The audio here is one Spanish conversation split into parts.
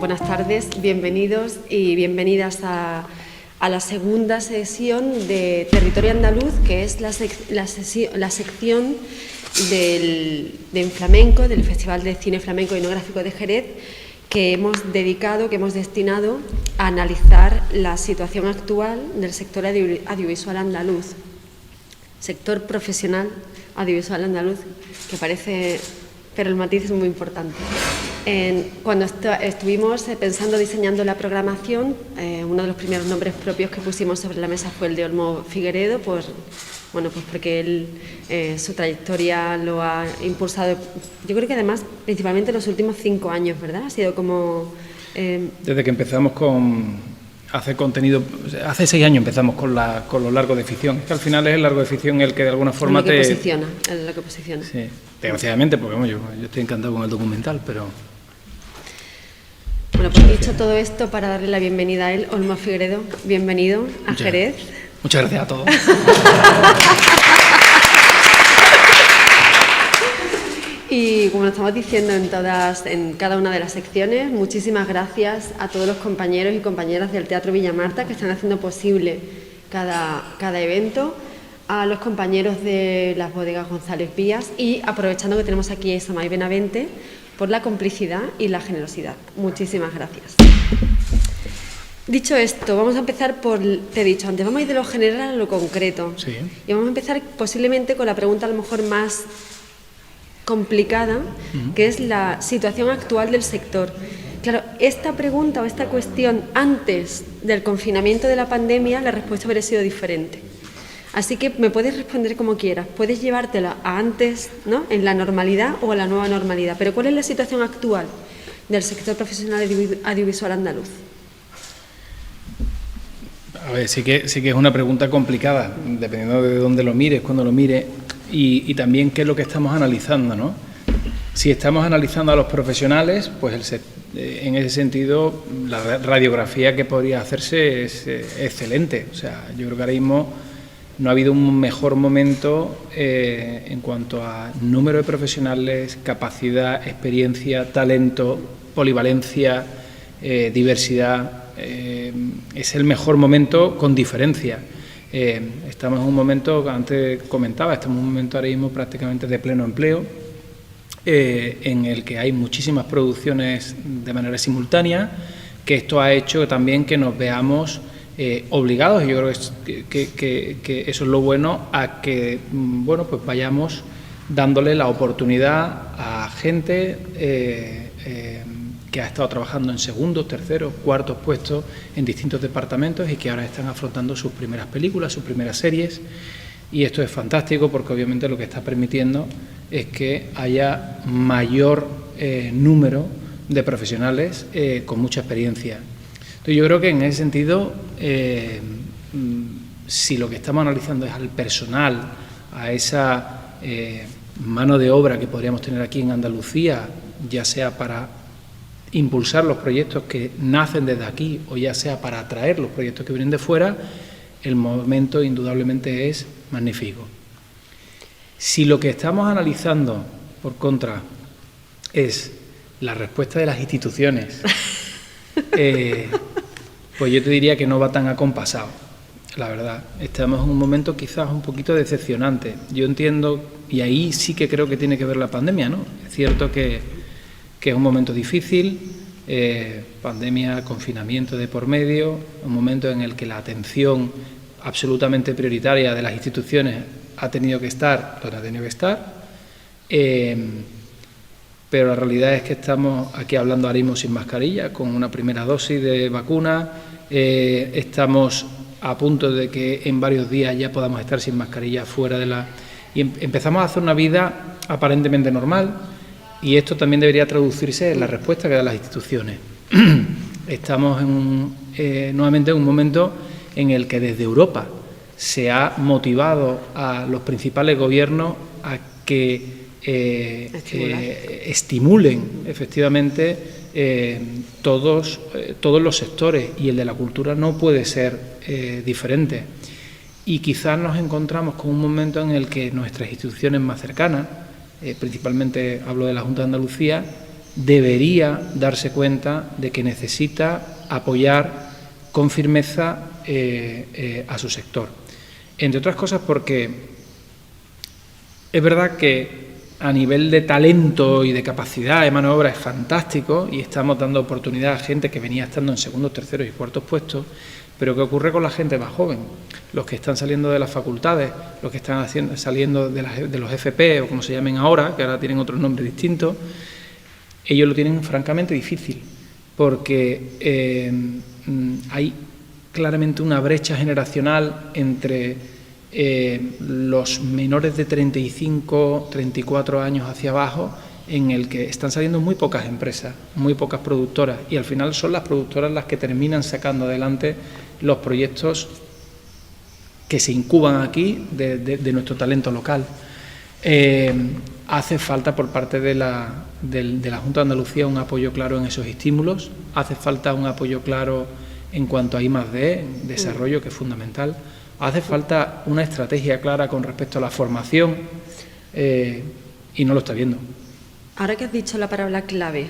buenas tardes, bienvenidos y bienvenidas a la segunda sesión de Territorio Andaluz, que es la sección de flamenco, del Festival de Cine Flamenco e Etnográfico de Jerez, que hemos destinado a analizar la situación actual del sector audiovisual andaluz, sector profesional audiovisual andaluz, que parece, pero el matiz es muy importante. Cuando estuvimos diseñando la programación, uno de los primeros nombres propios que pusimos sobre la mesa fue el de Olmo Figueredo, pues porque él, su trayectoria lo ha impulsado, yo creo que además principalmente en los últimos 5 años, ¿verdad? Ha sido como... Desde que empezamos con hacer contenido, hace 6 años empezamos con los largos de ficción. Es que al final es el largo de ficción el que de alguna forma lo que posiciona. Sí, desgraciadamente, porque bueno, yo estoy encantado con el documental, pero... Bueno, pues dicho todo esto, para darle la bienvenida a él, Olmo Figueredo, bienvenido a Jerez. Muchas gracias a todos. Y como lo estamos diciendo en cada una de las secciones, muchísimas gracias a todos los compañeros y compañeras del Teatro Villamarta que están haciendo posible cada evento, a los compañeros de las bodegas González Vías y, aprovechando que tenemos aquí a Samay Benavente, por la complicidad y la generosidad. Muchísimas gracias. Dicho esto, vamos a empezar te he dicho antes, vamos a ir de lo general a lo concreto. Sí. Y vamos a empezar posiblemente con la pregunta a lo mejor más complicada, que es la situación actual del sector. Claro, esta pregunta o esta cuestión antes del confinamiento de la pandemia, la respuesta habría sido diferente. Así que me puedes responder como quieras, puedes llevártela a antes, ¿no?, en la normalidad o a la nueva normalidad. Pero ¿cuál es la situación actual del sector profesional audiovisual andaluz? A ver, sí que es una pregunta complicada, dependiendo de dónde lo mires, cuándo lo mires, y también qué es lo que estamos analizando, ¿no? Si estamos analizando a los profesionales, pues en ese sentido la radiografía que podría hacerse es excelente. O sea, yo creo que ahora mismo no ha habido un mejor momento en cuanto a número de profesionales, capacidad, experiencia, talento, polivalencia, diversidad. Es el mejor momento con diferencia. Estamos en un momento, antes comentaba, estamos en un momento ahora mismo prácticamente de pleno empleo, en el que hay muchísimas producciones de manera simultánea, que esto ha hecho también que nos veamos obligados, y yo creo que eso es lo bueno, a que pues vayamos dándole la oportunidad a gente que ha estado trabajando en segundos, terceros, cuartos puestos en distintos departamentos y que ahora están afrontando sus primeras películas, sus primeras series, y esto es fantástico porque obviamente lo que está permitiendo es que haya mayor número de profesionales con mucha experiencia. Entonces yo creo que en ese sentido, si lo que estamos analizando es al personal, a esa mano de obra que podríamos tener aquí en Andalucía, ya sea para impulsar los proyectos que nacen desde aquí o ya sea para atraer los proyectos que vienen de fuera, el momento indudablemente es magnífico. Si lo que estamos analizando, por contra, es la respuesta de las instituciones, pues yo te diría que no va tan acompasado, la verdad. Estamos en un momento quizás un poquito decepcionante. Yo entiendo, y ahí sí que creo que tiene que ver la pandemia, ¿no? Es cierto que es un momento difícil, pandemia, confinamiento de por medio, un momento en el que la atención absolutamente prioritaria de las instituciones ha tenido que estar donde ha tenido que estar, pero la realidad es que estamos aquí hablando ahora mismo sin mascarilla, con una primera dosis de vacuna, estamos a punto de que en varios días ya podamos estar sin mascarilla fuera de la... y empezamos a hacer una vida aparentemente normal, y esto también debería traducirse en la respuesta que dan las instituciones. Estamos nuevamente en un momento en el que desde Europa se ha motivado a los principales gobiernos a que estimulen efectivamente todos los sectores, y el de la cultura no puede ser diferente. Y quizás nos encontramos con un momento en el que nuestras instituciones más cercanas, principalmente hablo de la Junta de Andalucía, debería darse cuenta de que necesita apoyar con firmeza a su sector. Entre otras cosas porque es verdad que a nivel de talento y de capacidad de mano de obra es fantástico y estamos dando oportunidad a gente que venía estando en segundos, terceros y cuartos puestos, pero ¿qué ocurre con la gente más joven? Los que están saliendo de las facultades, los que están saliendo de los FP o como se llamen ahora, que ahora tienen otro nombre distinto, ellos lo tienen francamente difícil porque hay claramente una brecha generacional entre los menores de 35, 34 años hacia abajo, en el que están saliendo muy pocas empresas, muy pocas productoras, y al final son las productoras las que terminan sacando adelante los proyectos que se incuban aquí de nuestro talento local. Hace falta por parte de la Junta de Andalucía un apoyo claro en esos estímulos, hace falta un apoyo claro en cuanto a I+D, desarrollo, que es fundamental. Hace falta una estrategia clara con respecto a la formación y no lo está viendo. Ahora que has dicho la palabra clave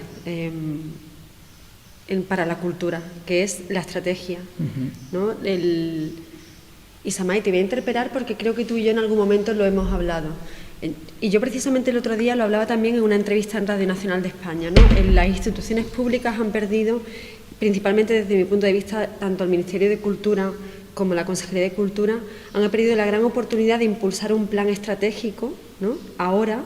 para la cultura, que es la estrategia, ¿no? Isamay, te voy a interpelar porque creo que tú y yo en algún momento lo hemos hablado. Y yo precisamente el otro día lo hablaba también en una entrevista en Radio Nacional de España, ¿no? Las instituciones públicas han perdido, principalmente desde mi punto de vista, tanto el Ministerio de Cultura como la Consejería de Cultura, han perdido la gran oportunidad de impulsar un plan estratégico, ¿no? Ahora,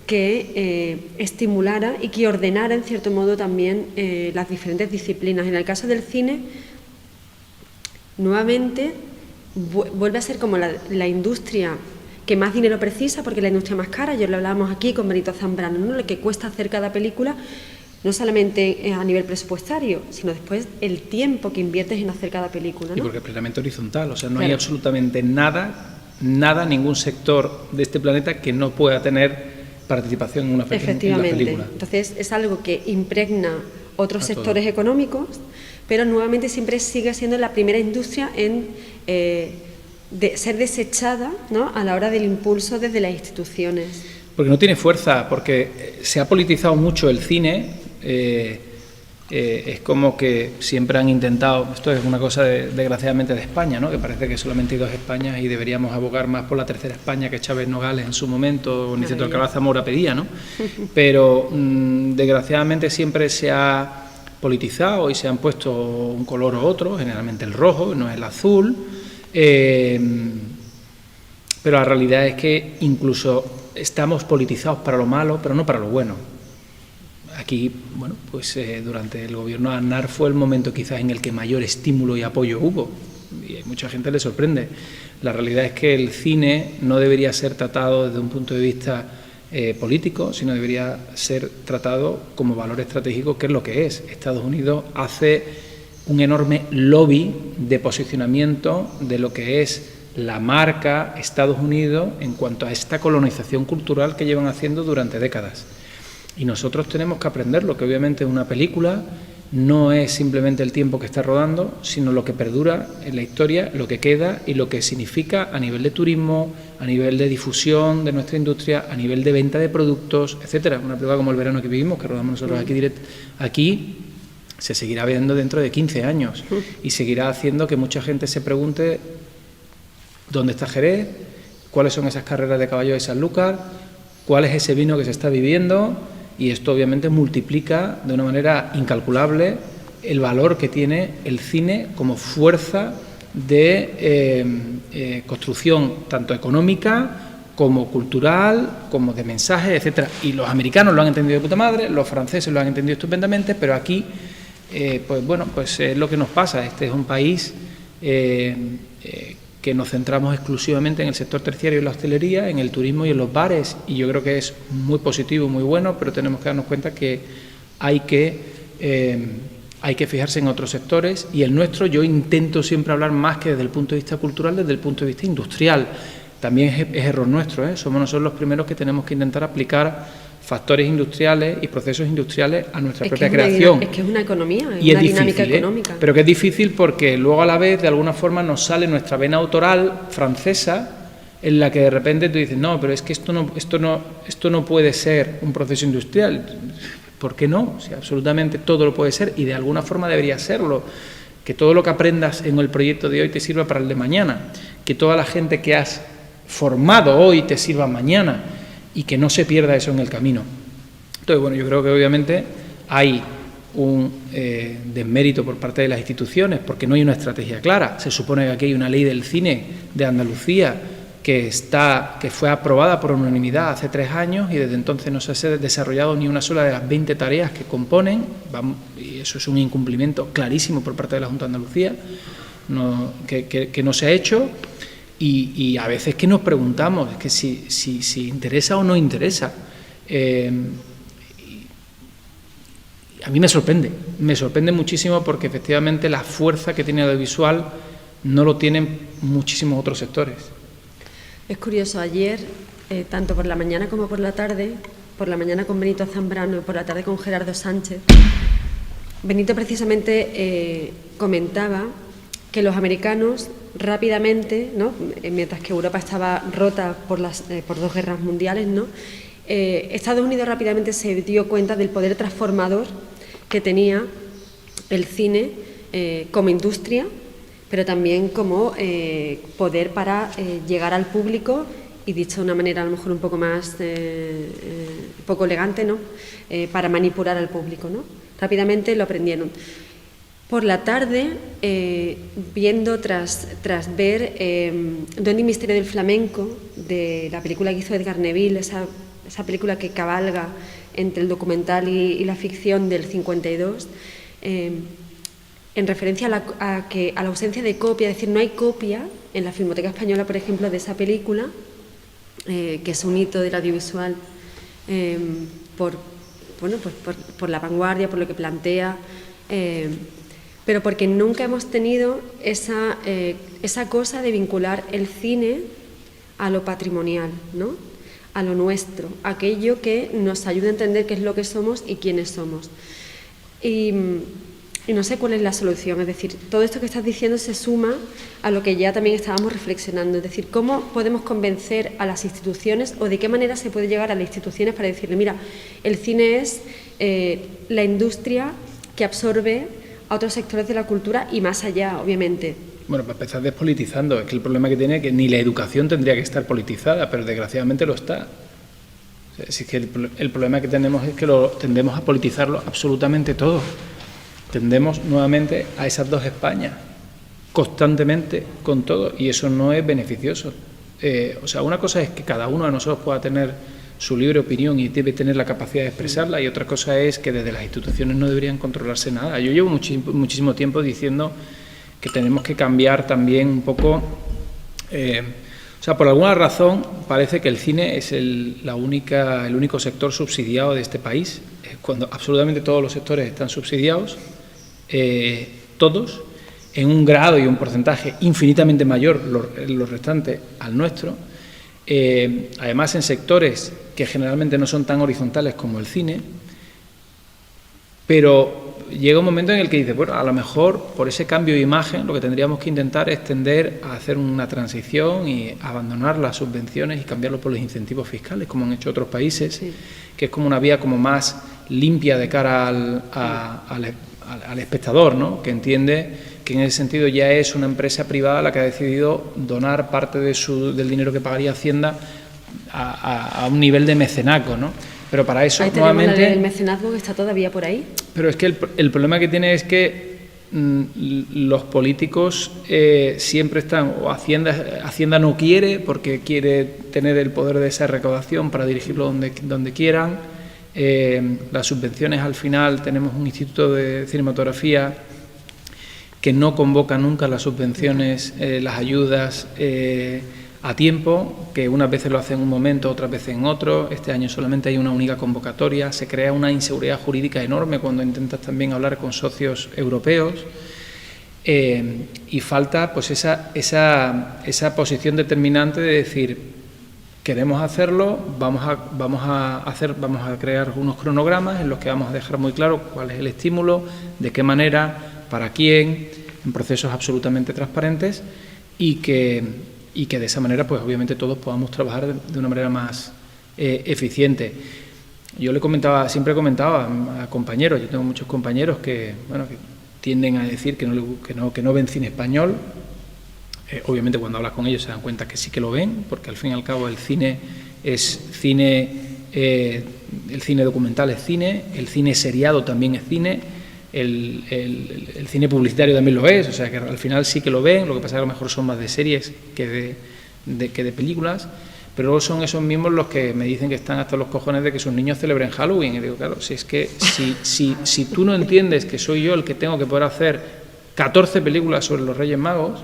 que estimulara y que ordenara, en cierto modo, también las diferentes disciplinas. En el caso del cine, nuevamente, vuelve a ser como la industria que más dinero precisa, porque es la industria más cara. Ya lo hablábamos aquí con Benito Zambrano, ¿no? Lo que cuesta hacer cada película, no solamente a nivel presupuestario, sino después el tiempo que inviertes en hacer cada película, ¿no? Y porque es plenamente horizontal, o sea, no claro. hay absolutamente nada, ningún sector de este planeta que no pueda tener participación en una película. Efectivamente. Entonces, es algo que impregna otros sectores económicos, pero nuevamente siempre sigue siendo la primera industria en de ser desechada, ¿no? A la hora del impulso desde las instituciones. Porque no tiene fuerza, porque se ha politizado mucho el cine. Es como que siempre han intentado, esto es una cosa desgraciadamente de España, ¿no? Que parece que solamente hay dos Españas y deberíamos abogar más por la tercera España que Chávez Nogales en su momento, o Niceto Alcalá Zamora pedía, ¿no? Pero desgraciadamente siempre se ha politizado y se han puesto un color u otro, generalmente el rojo, no el azul, pero la realidad es que incluso estamos politizados para lo malo, pero no para lo bueno. Aquí, bueno, pues durante el gobierno de Aznar fue el momento quizás en el que mayor estímulo y apoyo hubo, y a mucha gente le sorprende. La realidad es que el cine no debería ser tratado desde un punto de vista político, sino debería ser tratado como valor estratégico, que es lo que es. Estados Unidos hace un enorme lobby de posicionamiento de lo que es la marca Estados Unidos en cuanto a esta colonización cultural que llevan haciendo durante décadas. Y nosotros tenemos que aprenderlo, que obviamente una película no es simplemente el tiempo que está rodando, sino lo que perdura en la historia, lo que queda y lo que significa a nivel de turismo, a nivel de difusión de nuestra industria, a nivel de venta de productos, etcétera. Una película como El verano que vivimos, que rodamos nosotros aquí se seguirá viendo dentro de 15 años y seguirá haciendo que mucha gente se pregunte dónde está Jerez, cuáles son esas carreras de caballo de Sanlúcar, cuál es ese vino que se está viviendo. Y esto obviamente multiplica de una manera incalculable el valor que tiene el cine como fuerza de construcción tanto económica como cultural, como de mensajes, etcétera. Y los americanos lo han entendido de puta madre, los franceses lo han entendido estupendamente, pero aquí, pues bueno, pues es lo que nos pasa. Este es un país que nos centramos exclusivamente en el sector terciario y la hostelería, en el turismo y en los bares, y yo creo que es muy positivo, muy bueno, pero tenemos que darnos cuenta que hay que fijarse en otros sectores, y el nuestro yo intento siempre hablar más que desde el punto de vista cultural, desde el punto de vista industrial. También es error nuestro, ¿eh? Somos nosotros los primeros que tenemos que intentar aplicar factores industriales y procesos industriales a nuestra propia creación. Es que es una economía, es y una es dinámica difícil, económica. Pero que es difícil porque luego a la vez de alguna forma nos sale nuestra vena autoral francesa, en la que de repente tú dices, no, pero es que esto no puede ser un proceso industrial. ¿por qué no? O sea, absolutamente todo lo puede ser y de alguna forma debería serlo. Que todo lo que aprendas en el proyecto de hoy te sirva para el de mañana, que toda la gente que has formado hoy te sirva mañana y que no se pierda eso en el camino. Entonces, bueno, yo creo que obviamente hay un desmérito por parte de las instituciones porque no hay una estrategia clara. Se supone que aquí hay una ley del cine de Andalucía que fue aprobada por unanimidad hace 3 años y desde entonces no se ha desarrollado ni una sola de las 20 tareas que componen, y eso es un incumplimiento clarísimo por parte de la Junta de Andalucía, que no se ha hecho, y a veces que nos preguntamos que si interesa o no interesa. A mí me sorprende muchísimo porque efectivamente la fuerza que tiene el audiovisual no lo tienen muchísimos otros sectores. Es curioso, ayer, tanto por la mañana como por la tarde, por la mañana con Benito Zambrano y por la tarde con Gerardo Sánchez, Benito precisamente comentaba que los americanos rápidamente, ¿no?, mientras que Europa estaba rota por 2 guerras mundiales, ¿no?, Estados Unidos rápidamente se dio cuenta del poder transformador que tenía el cine como industria, pero también como poder para llegar al público, y dicho de una manera a lo mejor un poco más poco elegante, ¿no?, para manipular al público, ¿no? Rápidamente lo aprendieron. Por la tarde, viendo tras ver Don y Misterio del Flamenco, de la película que hizo Edgar Neville, esa película que cabalga entre el documental y la ficción del 52, en referencia a la ausencia de copia, es decir, no hay copia en la Filmoteca Española, por ejemplo, de esa película, que es un hito del audiovisual por la vanguardia, por lo que plantea, pero porque nunca hemos tenido esa cosa de vincular el cine a lo patrimonial, ¿no?, a lo nuestro, aquello que nos ayuda a entender qué es lo que somos y quiénes somos. Y no sé cuál es la solución, es decir, todo esto que estás diciendo se suma a lo que ya también estábamos reflexionando, es decir, cómo podemos convencer a las instituciones o de qué manera se puede llegar a las instituciones para decirle, mira, el cine es la industria que absorbe a otros sectores de la cultura y más allá, obviamente. Bueno, para empezar despolitizando, es que el problema que tiene es que ni la educación tendría que estar politizada, pero desgraciadamente lo está. O sea, es que el problema que tenemos es que tendemos a politizarlo absolutamente todo. Tendemos nuevamente a esas 2 Españas, constantemente, con todo, y eso no es beneficioso. O sea, una cosa es que cada uno de nosotros pueda tener su libre opinión y debe tener la capacidad de expresarla, y otra cosa es que desde las instituciones no deberían controlarse nada. Yo llevo muchísimo tiempo diciendo que tenemos que cambiar también un poco, o sea, por alguna razón parece que el cine es el único sector subsidiado de este país, cuando absolutamente todos los sectores están subsidiados, todos, en un grado y un porcentaje infinitamente mayor, los restantes, al nuestro, además en sectores que generalmente no son tan horizontales como el cine, pero llega un momento en el que dices, bueno, a lo mejor por ese cambio de imagen lo que tendríamos que intentar es tender a hacer una transición y abandonar las subvenciones y cambiarlo por los incentivos fiscales, como han hecho otros países, sí, que es como una vía como más limpia de cara al espectador, ¿no?, que entiende que en ese sentido ya es una empresa privada la que ha decidido donar parte del dinero que pagaría Hacienda a un nivel de mecenazgo, ¿no? Pero para eso, ahí nuevamente, el mecenazgo que está todavía por ahí. Pero es que el problema que tiene es que los políticos siempre están, o Hacienda no quiere porque quiere tener el poder de esa recaudación para dirigirlo donde quieran. Las subvenciones, al final tenemos un instituto de cinematografía que no convoca nunca las subvenciones, las ayudas a tiempo, que unas veces lo hace en un momento, otras veces en otro. Este año solamente hay una única convocatoria, se crea una inseguridad jurídica enorme cuando intentas también hablar con socios europeos, y falta pues esa posición determinante de decir, queremos hacerlo, vamos a crear unos cronogramas en los que vamos a dejar muy claro cuál es el estímulo, de qué manera, para quién, en procesos absolutamente transparentes, y que de esa manera, pues obviamente todos podamos trabajar de una manera más eficiente. yo siempre comentaba a compañeros, yo tengo muchos compañeros que, bueno, que tienden a decir que no ven cine español. Obviamente cuando hablas con ellos se dan cuenta que sí que lo ven, porque al fin y al cabo el cine es cine, el cine documental es cine, el cine seriado también es cine, el cine publicitario también lo es, o sea que al final sí que lo ven, lo que pasa es que a lo mejor son más de series que de películas, pero luego son esos mismos los que me dicen que están hasta los cojones de que sus niños celebren Halloween. Y digo, claro, si es que si tú no entiendes que soy yo el que tengo que poder hacer 14 películas sobre los Reyes Magos,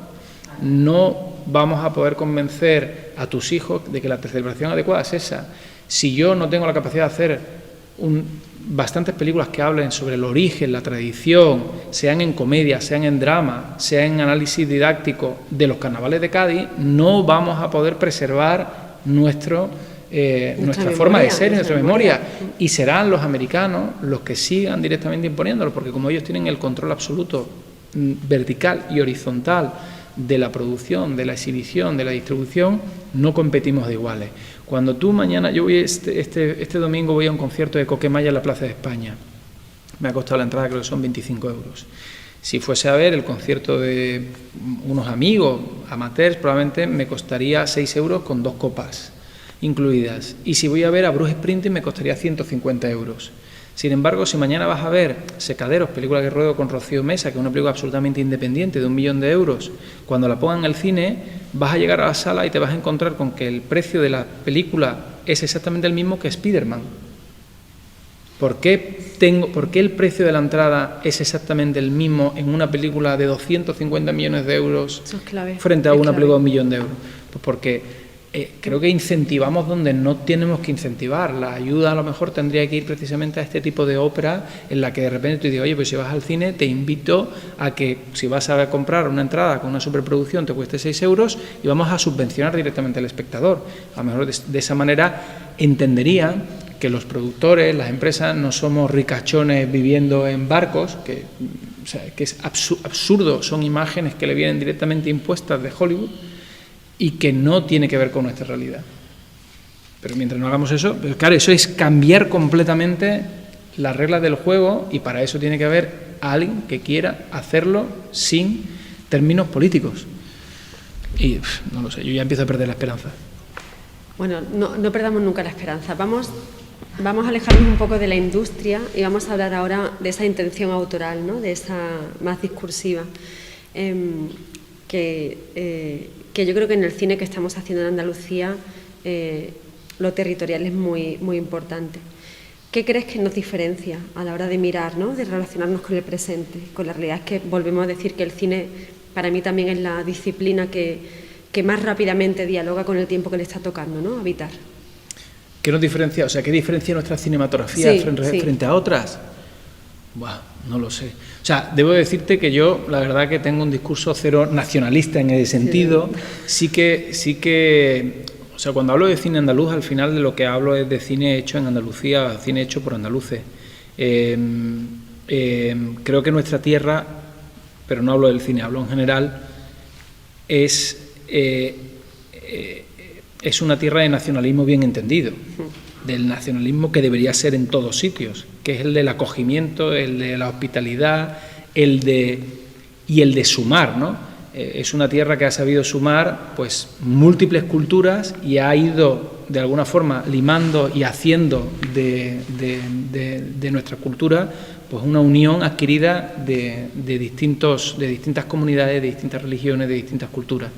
no vamos a poder convencer a tus hijos de que la celebración adecuada es esa. Si yo no tengo la capacidad de hacer bastantes películas que hablen sobre el origen, la tradición, sean en comedia, sean en drama, sean en análisis didáctico de los carnavales de Cádiz, no vamos a poder preservar nuestra forma de ser, nuestra memoria. Y serán los americanos los que sigan directamente imponiéndolo, porque como ellos tienen el control absoluto vertical y horizontal de la producción, de la exhibición, de la distribución, no competimos de iguales. Cuando tú mañana, yo voy este domingo voy a un concierto de Coquemaya en la Plaza de España, me ha costado la entrada, creo que son 25 euros. Si fuese a ver el concierto de unos amigos amateurs, probablemente me costaría 6 euros con 2 copas incluidas. Y si voy a ver a Bruce Springsteen me costaría 150 euros. Sin embargo, si mañana vas a ver Secaderos, película que ruedo con Rocío Mesa, que es una película absolutamente independiente de 1 millón de euros, cuando la pongan en el cine, vas a llegar a la sala y te vas a encontrar con que el precio de la película es exactamente el mismo que Spiderman. ¿Por qué el precio de la entrada es exactamente el mismo en una película de 250 millones de euros frente a una película de 1 millón de euros? Pues porque creo que incentivamos donde no tenemos que incentivar. La ayuda a lo mejor tendría que ir precisamente a este tipo de ópera en la que de repente tú dices, oye, pues si vas al cine te invito a que si vas a comprar una entrada con una superproducción te cueste 6 euros y vamos a subvencionar directamente al espectador. A lo mejor de esa manera entenderían que los productores, las empresas, no somos ricachones viviendo en barcos, que es absurdo, son imágenes que le vienen directamente impuestas de Hollywood y que no tiene que ver con nuestra realidad. Pero mientras no hagamos eso, pues claro, eso es cambiar completamente las reglas del juego y para eso tiene que haber alguien que quiera hacerlo sin términos políticos. Y no lo sé, yo ya empiezo a perder la esperanza. Bueno, no perdamos nunca la esperanza. Vamos a alejarnos un poco de la industria y vamos a hablar ahora de esa intención autoral, ¿no? De esa más discursiva. Que yo creo que en el cine que estamos haciendo en Andalucía lo territorial es muy, muy importante. ¿Qué crees que nos diferencia a la hora de mirar, ¿no? De relacionarnos con el presente, con la realidad? Es que volvemos a decir que el cine para mí también es la disciplina que más rápidamente dialoga con el tiempo que le está tocando, ¿no? Habitar. ¿Qué nos diferencia? O sea, ¿qué diferencia nuestra cinematografía frente a otras? Buah, no lo sé. O sea, debo decirte que yo, la verdad que tengo un discurso cero nacionalista en ese sentido. Sí que, o sea, cuando hablo de cine andaluz, al final de lo que hablo es de cine hecho en Andalucía, cine hecho por andaluces. Creo que nuestra tierra, pero no hablo del cine, hablo en general, es una tierra de nacionalismo bien entendido, del nacionalismo que debería ser en todos sitios, que es el del acogimiento, el de la hospitalidad, el de sumar, ¿no? Es una tierra que ha sabido sumar pues múltiples culturas y ha ido de alguna forma limando y haciendo de nuestra cultura pues una unión adquirida de distintas comunidades, de distintas religiones, de distintas culturas.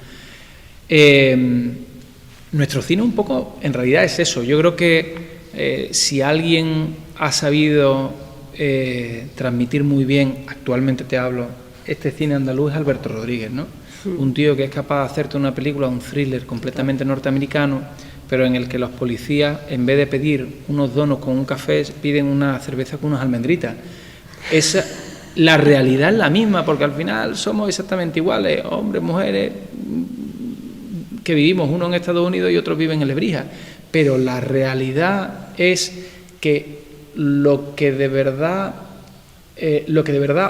Nuestro cine un poco, en realidad es eso. Yo creo que si alguien ha sabido transmitir muy bien, actualmente te hablo, este cine andaluz es Alberto Rodríguez, ¿no? Un tío que es capaz de hacerte una película, un thriller completamente norteamericano, pero en el que los policías, en vez de pedir unos donos con un café, piden una cerveza con unas almendritas. La realidad es la misma, porque al final somos exactamente iguales, hombres, mujeres, que vivimos uno en Estados Unidos y otros viven en Lebrija, pero la realidad es que lo que de verdad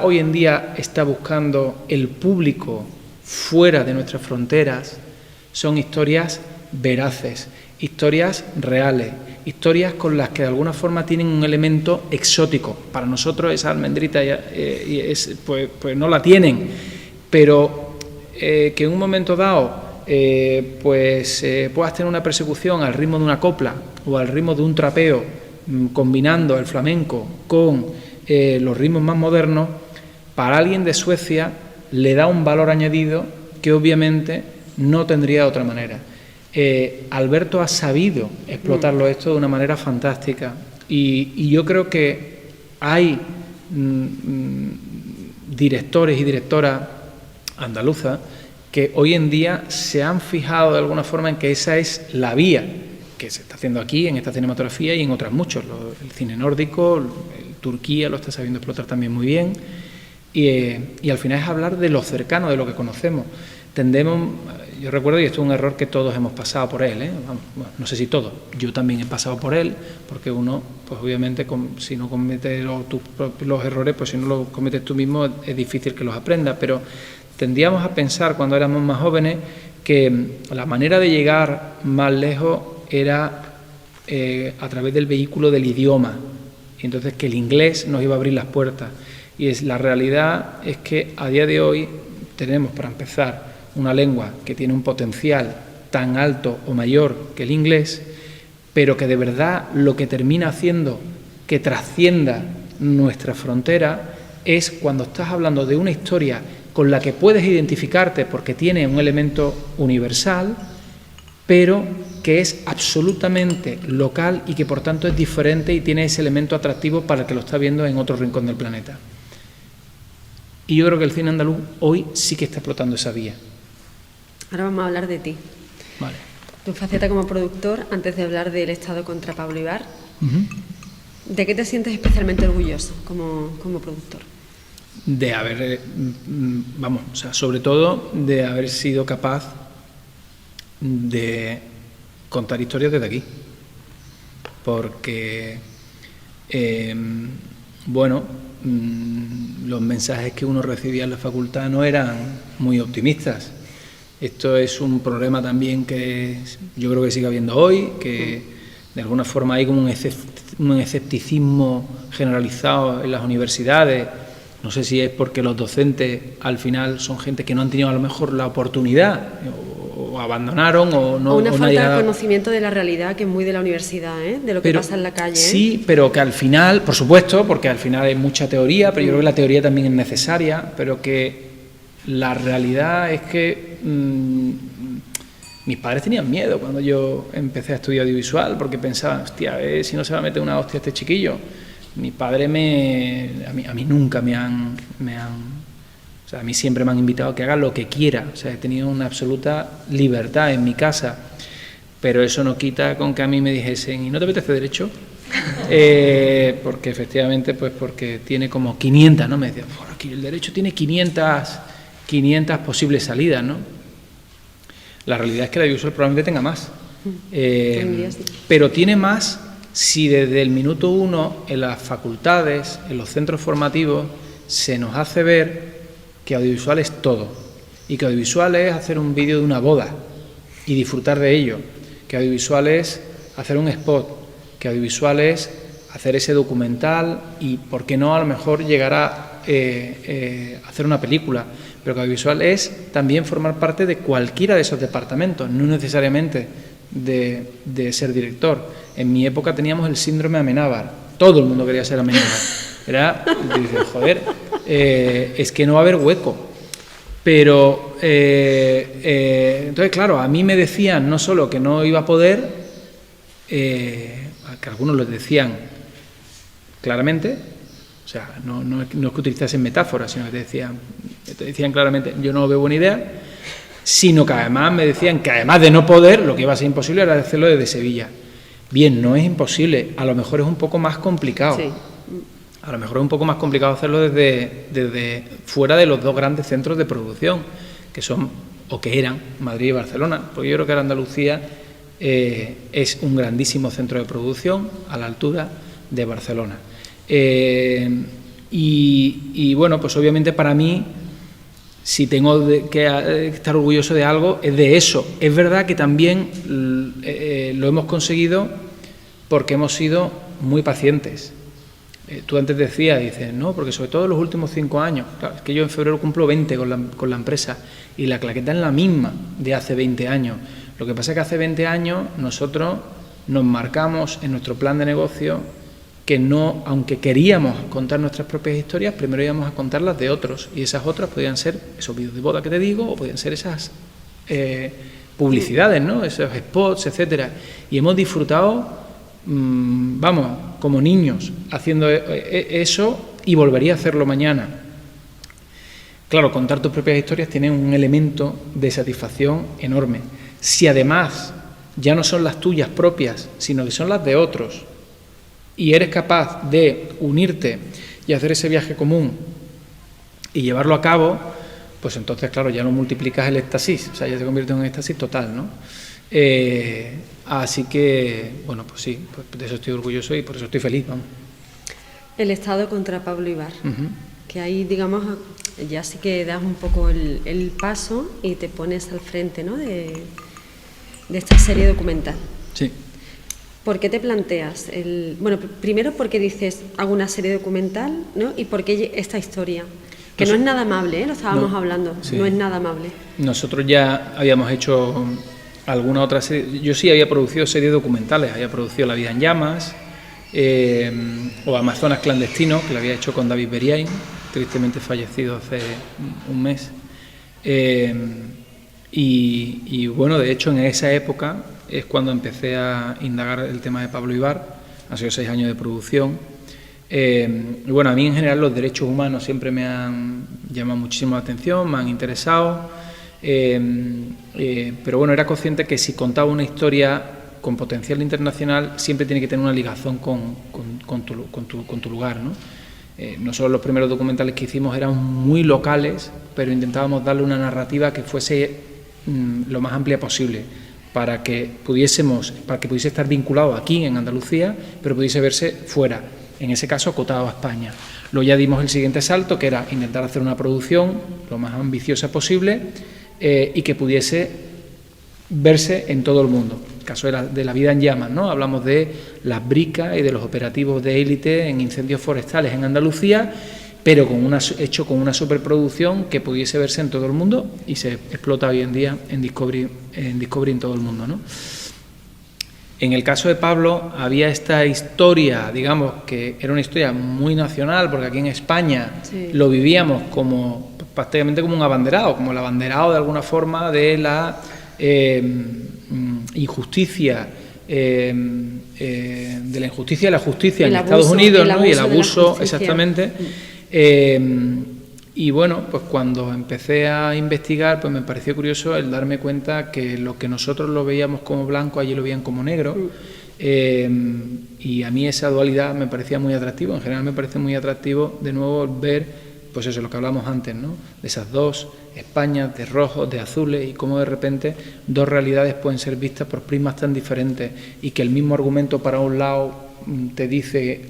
hoy en día está buscando el público fuera de nuestras fronteras son historias veraces, historias reales, historias con las que de alguna forma tienen un elemento exótico. Para nosotros esa almendrita pues no la tienen, pero que en un momento dado puedas tener una persecución al ritmo de una copla o al ritmo de un trapeo, combinando el flamenco con los ritmos más modernos, para alguien de Suecia le da un valor añadido que obviamente no tendría de otra manera. Alberto ha sabido explotarlo esto de una manera fantástica y yo creo que hay directores y directoras andaluzas que hoy en día se han fijado de alguna forma en que esa es la vía que se está haciendo aquí en esta cinematografía y en otras muchos. El cine nórdico, Turquía lo está sabiendo explotar también muy bien y al final es hablar de lo cercano, de lo que conocemos. Yo recuerdo, y esto es un error que todos hemos pasado por él, bueno, no sé si todos, yo también he pasado por él, porque uno, pues obviamente, si no cometes los errores, pues si no los cometes tú mismo es difícil que los aprendas, pero tendíamos a pensar cuando éramos más jóvenes que la manera de llegar más lejos era a través del vehículo del idioma, y entonces que el inglés nos iba a abrir las puertas, y la realidad es que a día de hoy tenemos, para empezar, una lengua que tiene un potencial tan alto o mayor que el inglés, pero que de verdad lo que termina haciendo que trascienda nuestra frontera es cuando estás hablando de una historia con la que puedes identificarte porque tiene un elemento universal, pero que es absolutamente local y que por tanto es diferente y tiene ese elemento atractivo para el que lo está viendo en otro rincón del planeta. Y yo creo que el cine andaluz hoy sí que está explotando esa vía. Ahora vamos a hablar de ti. Vale. Tu faceta como productor, antes de hablar del Estado contra Pablo Ibar. ¿De qué te sientes especialmente orgulloso como productor? De haber, sobre todo de haber sido capaz de contar historias desde aquí. Porque, los mensajes que uno recibía en la facultad no eran muy optimistas. Esto es un problema también que yo creo que sigue habiendo hoy, que de alguna forma hay como un escepticismo generalizado en las universidades. No sé si es porque los docentes al final son gente que no han tenido a lo mejor la oportunidad o abandonaron o no. O una falta de conocimiento de la realidad que es muy de la universidad, de lo que pasa en la calle. Sí, pero que al final, por supuesto, porque al final hay mucha teoría, pero yo creo que la teoría también es necesaria, pero que la realidad es que mis padres tenían miedo cuando yo empecé a estudiar audiovisual, porque pensaban, hostia, si no se va a meter una hostia este chiquillo. Mi padre a mí nunca me han o sea, a mí siempre me han invitado a que haga lo que quiera, o sea, he tenido una absoluta libertad en mi casa, pero eso no quita con que a mí me dijesen, ¿y no te apetece derecho? Porque efectivamente, pues porque tiene como 500, ¿no? Me decían, aquí el derecho tiene 500 posibles salidas, ¿no? La realidad es que la audiovisual probablemente tenga más, pero tiene más si desde el minuto 1 en las facultades, en los centros formativos, se nos hace ver que audiovisual es todo, y que audiovisual es hacer un vídeo de una boda y disfrutar de ello, que audiovisual es hacer un spot, que audiovisual es hacer ese documental y, ¿por qué no, a lo mejor llegar a hacer una película? Pero que audiovisual es también formar parte de cualquiera de esos departamentos, no necesariamente de ser director. En mi época teníamos el síndrome Amenábar, todo el mundo quería ser Amenábar. Es que no va a haber hueco. Pero, entonces, claro, a mí me decían no solo que no iba a poder, que algunos lo decían claramente, o sea, no es que utilizasen metáforas, sino que te decían claramente, yo no veo buena idea, sino que además me decían que además de no poder, lo que iba a ser imposible era hacerlo desde Sevilla. Bien, no es imposible, a lo mejor es un poco más complicado. Sí. A lo mejor es un poco más complicado hacerlo desde fuera de los dos grandes centros de producción, que son, o que eran, Madrid y Barcelona, porque yo creo que ahora Andalucía es un grandísimo centro de producción a la altura de Barcelona. Y bueno, pues obviamente para mí, si tengo que estar orgulloso de algo, es de eso. Es verdad que también lo hemos conseguido porque hemos sido muy pacientes. Tú antes dices, no, porque sobre todo en los últimos 5 años, claro, es que yo en febrero cumplo 20 con la empresa y la claqueta es la misma de hace 20 años. Lo que pasa es que hace 20 años nosotros nos marcamos en nuestro plan de negocio que no, aunque queríamos contar nuestras propias historias, primero íbamos a contar las de otros, y esas otras podían ser esos vídeos de boda que te digo, o podían ser esas publicidades, ¿no? Esos spots, etcétera. Y hemos disfrutado, vamos, como niños, haciendo eso, y volvería a hacerlo mañana. Claro, contar tus propias historias tiene un elemento de satisfacción enorme. Si además ya no son las tuyas propias, sino que son las de otros, y eres capaz de unirte y hacer ese viaje común y llevarlo a cabo, pues entonces, claro, ya no multiplicas el éxtasis, o sea, ya se convierte en un éxtasis total, ¿no? Así que, bueno, pues sí, pues de eso estoy orgulloso y por eso estoy feliz, vamos. El Estado contra Pablo Ibar, que ahí, digamos, ya sí que das un poco el paso y te pones al frente, ¿no?, de esta serie documental. Sí. ¿Por qué te planteas? Bueno, primero, ¿por qué dices hago una serie documental, ¿no? Y ¿por qué esta historia? Que no es nada amable, lo estábamos hablando, sí. No es nada amable. Nosotros ya habíamos hecho alguna otra serie. Yo sí había producido series documentales, había producido La vida en llamas, o Amazonas clandestino, que lo había hecho con David Beriain, tristemente fallecido hace un mes. Y bueno, de hecho en esa época es cuando empecé a indagar el tema de Pablo Ibar. Han sido 6 años de producción. Y bueno, a mí en general los derechos humanos siempre me han llamado muchísimo la atención, me han interesado, pero bueno, era consciente que si contaba una historia con potencial internacional siempre tiene que tener una ligación con tu lugar, ¿no? Nosotros los primeros documentales que hicimos eran muy locales, pero intentábamos darle una narrativa que fuese lo más amplia posible, para que pudiese estar vinculado aquí en Andalucía, pero pudiese verse fuera, en ese caso acotado a España. Luego ya dimos el siguiente salto, que era intentar hacer una producción lo más ambiciosa posible y que pudiese verse en todo el mundo. El caso de La vida en llamas, ¿no? Hablamos de las bricas y de los operativos de élite en incendios forestales en Andalucía, pero hecho con una superproducción que pudiese verse en todo el mundo, y se explota hoy en día en Discovery en todo el mundo, ¿no? En el caso de Pablo había esta historia, digamos, que era una historia muy nacional, porque aquí en España lo vivíamos como prácticamente como un abanderado, como el abanderado de alguna forma de la injusticia, de la injusticia y la justicia en Estados Unidos, ¿no? Y el abuso, exactamente. Y bueno, pues cuando empecé a investigar, pues me pareció curioso el darme cuenta que lo que nosotros lo veíamos como blanco, allí lo veían como negro, y a mí esa dualidad me parecía muy atractivo. En general me parece muy atractivo de nuevo ver, pues eso, lo que hablamos antes, ¿no? De esas dos Españas, de rojos, de azules, y cómo de repente dos realidades pueden ser vistas por prismas tan diferentes, y que el mismo argumento para un lado te dice,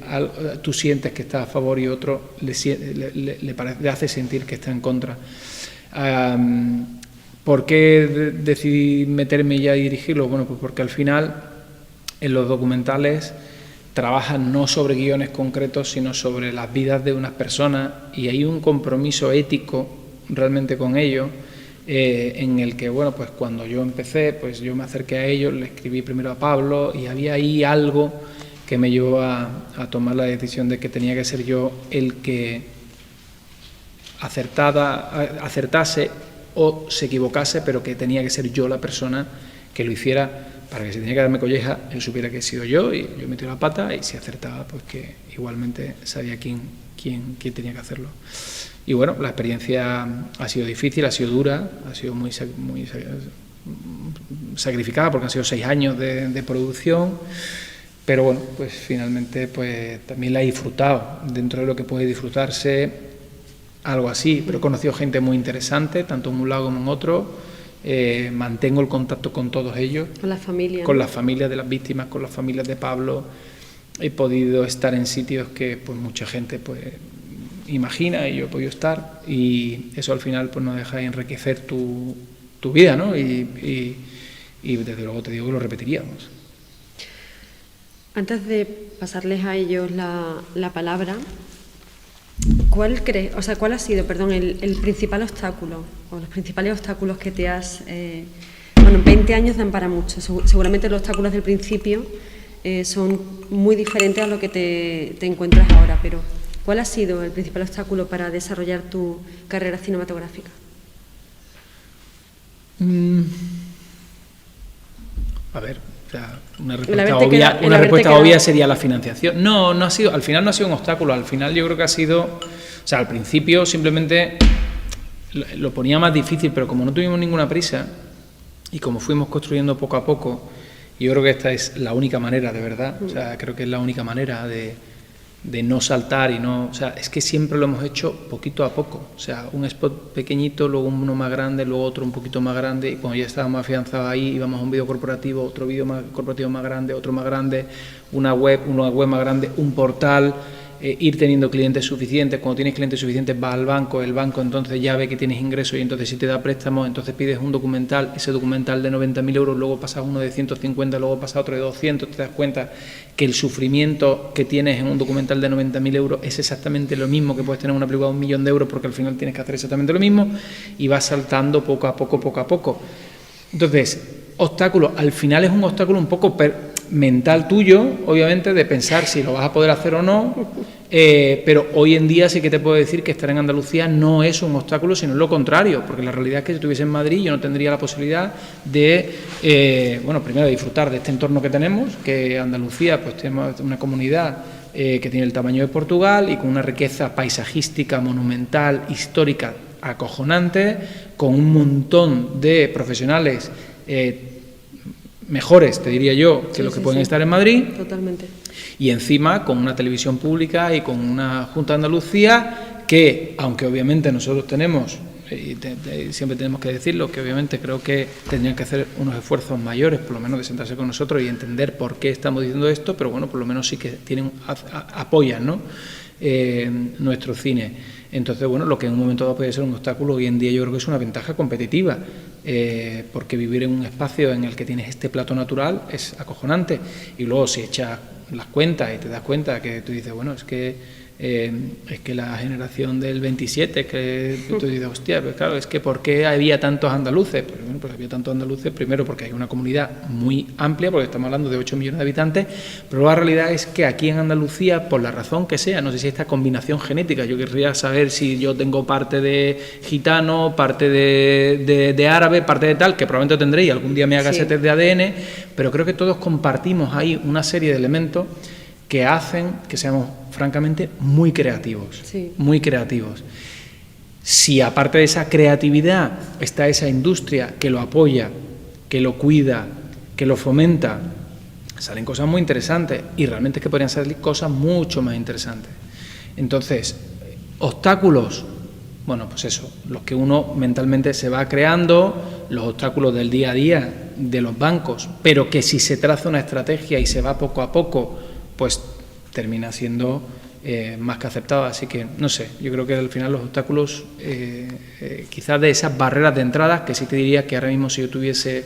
tú sientes que está a favor y otro le hace sentir que está en contra. ¿Por qué decidí meterme ya y dirigirlo? Bueno, pues porque al final en los documentales trabajan no sobre guiones concretos, sino sobre las vidas de unas personas, y hay un compromiso ético realmente con ellos, en el que, bueno, pues cuando yo empecé, pues yo me acerqué a ellos, le escribí primero a Pablo, y había ahí algo que me llevó a tomar la decisión de que tenía que ser yo el que acertase o se equivocase, pero que tenía que ser yo la persona que lo hiciera, para que si tenía que darme colleja, él supiera que he sido yo, y yo metí la pata, y si acertaba, pues que igualmente sabía quién tenía que hacerlo. Y bueno, la experiencia ha sido difícil, ha sido dura, ha sido muy sacrificada, porque han sido 6 años de producción. Pero bueno, pues finalmente pues también la he disfrutado, dentro de lo que puede disfrutarse algo así, pero he conocido gente muy interesante, tanto en un lado como en otro. Mantengo el contacto con todos ellos. Con las familias. Con las familias de las víctimas, con las familias de Pablo. He podido estar en sitios que pues mucha gente pues imagina, y yo he podido estar, y eso al final pues no deja de enriquecer tu vida, ¿no? Y desde luego te digo que lo repetiríamos. Antes de pasarles a ellos la palabra, ¿cuál ha sido, el principal obstáculo o los principales obstáculos que te has... bueno, 20 años dan para mucho. Seguramente los obstáculos del principio son muy diferentes a lo que te encuentras ahora, pero ¿cuál ha sido el principal obstáculo para desarrollar tu carrera cinematográfica? A ver, o sea, una respuesta obvia sería la financiación. No ha sido, al final no ha sido un obstáculo, al final yo creo que ha sido, o sea, al principio simplemente lo ponía más difícil, pero como no tuvimos ninguna prisa y como fuimos construyendo poco a poco, yo creo que esta es la única manera, de verdad, o sea, creo que es la única manera de no saltar y no, o sea, es que siempre lo hemos hecho poquito a poco, o sea, un spot pequeñito, luego uno más grande, luego otro un poquito más grande, y cuando ya estábamos afianzados ahí, íbamos a un vídeo corporativo, otro vídeo corporativo más grande, otro más grande, una web más grande, un portal, ir teniendo clientes suficientes. Cuando tienes clientes suficientes vas al banco, el banco entonces ya ve que tienes ingresos y entonces si te da préstamos, entonces pides un documental, ese documental de 90.000 euros, luego pasa uno de 150, luego pasa otro de 200, te das cuenta que el sufrimiento que tienes en un documental de 90.000 euros es exactamente lo mismo que puedes tener en una película de 1.000.000 de euros, porque al final tienes que hacer exactamente lo mismo y vas saltando poco a poco. Entonces, obstáculo, al final es un obstáculo un poco mental tuyo, obviamente, de pensar si lo vas a poder hacer o no, pero hoy en día sí que te puedo decir que estar en Andalucía no es un obstáculo, sino lo contrario, porque la realidad es que si estuviese en Madrid yo no tendría la posibilidad de, bueno, primero disfrutar de este entorno que tenemos, que Andalucía, pues tenemos una comunidad que tiene el tamaño de Portugal y con una riqueza paisajística, monumental, histórica, acojonante, con un montón de profesionales mejores, te diría yo, que los que pueden estar en Madrid. Totalmente. Y encima con una televisión pública y con una Junta de Andalucía que, aunque obviamente nosotros tenemos, y siempre tenemos que decirlo, que obviamente creo que tendrían que hacer unos esfuerzos mayores, por lo menos de sentarse con nosotros y entender por qué estamos diciendo esto, pero bueno, por lo menos sí que apoyan, ¿no?, nuestro cine. Entonces, bueno, lo que en un momento dado puede ser un obstáculo, hoy en día yo creo que es una ventaja competitiva, porque vivir en un espacio en el que tienes este plato natural es acojonante. Y luego si echas las cuentas y te das cuenta que tú dices, bueno, es que la generación del 27, que tú dices, hostia, pues claro, es que ¿por qué había tantos andaluces? Pues bueno, pues había tantos andaluces, primero porque hay una comunidad muy amplia, porque estamos hablando de 8 millones de habitantes, pero la realidad es que aquí en Andalucía, por la razón que sea, no sé si esta combinación genética, yo querría saber si yo tengo parte de gitano, parte de árabe, parte de tal, que probablemente tendré y algún día me haga ese test de ADN, pero creo que todos compartimos ahí una serie de elementos que hacen que seamos francamente muy creativos, muy creativos. Si aparte de esa creatividad está esa industria que lo apoya, que lo cuida, que lo fomenta, salen cosas muy interesantes y realmente es que podrían salir cosas mucho más interesantes. Entonces, obstáculos, bueno, pues eso, los que uno mentalmente se va creando, los obstáculos del día a día de los bancos, pero que si se traza una estrategia y se va poco a poco, pues termina siendo más que aceptado. Así que, no sé, yo creo que al final los obstáculos, quizás de esas barreras de entrada, que sí te diría que ahora mismo si yo tuviese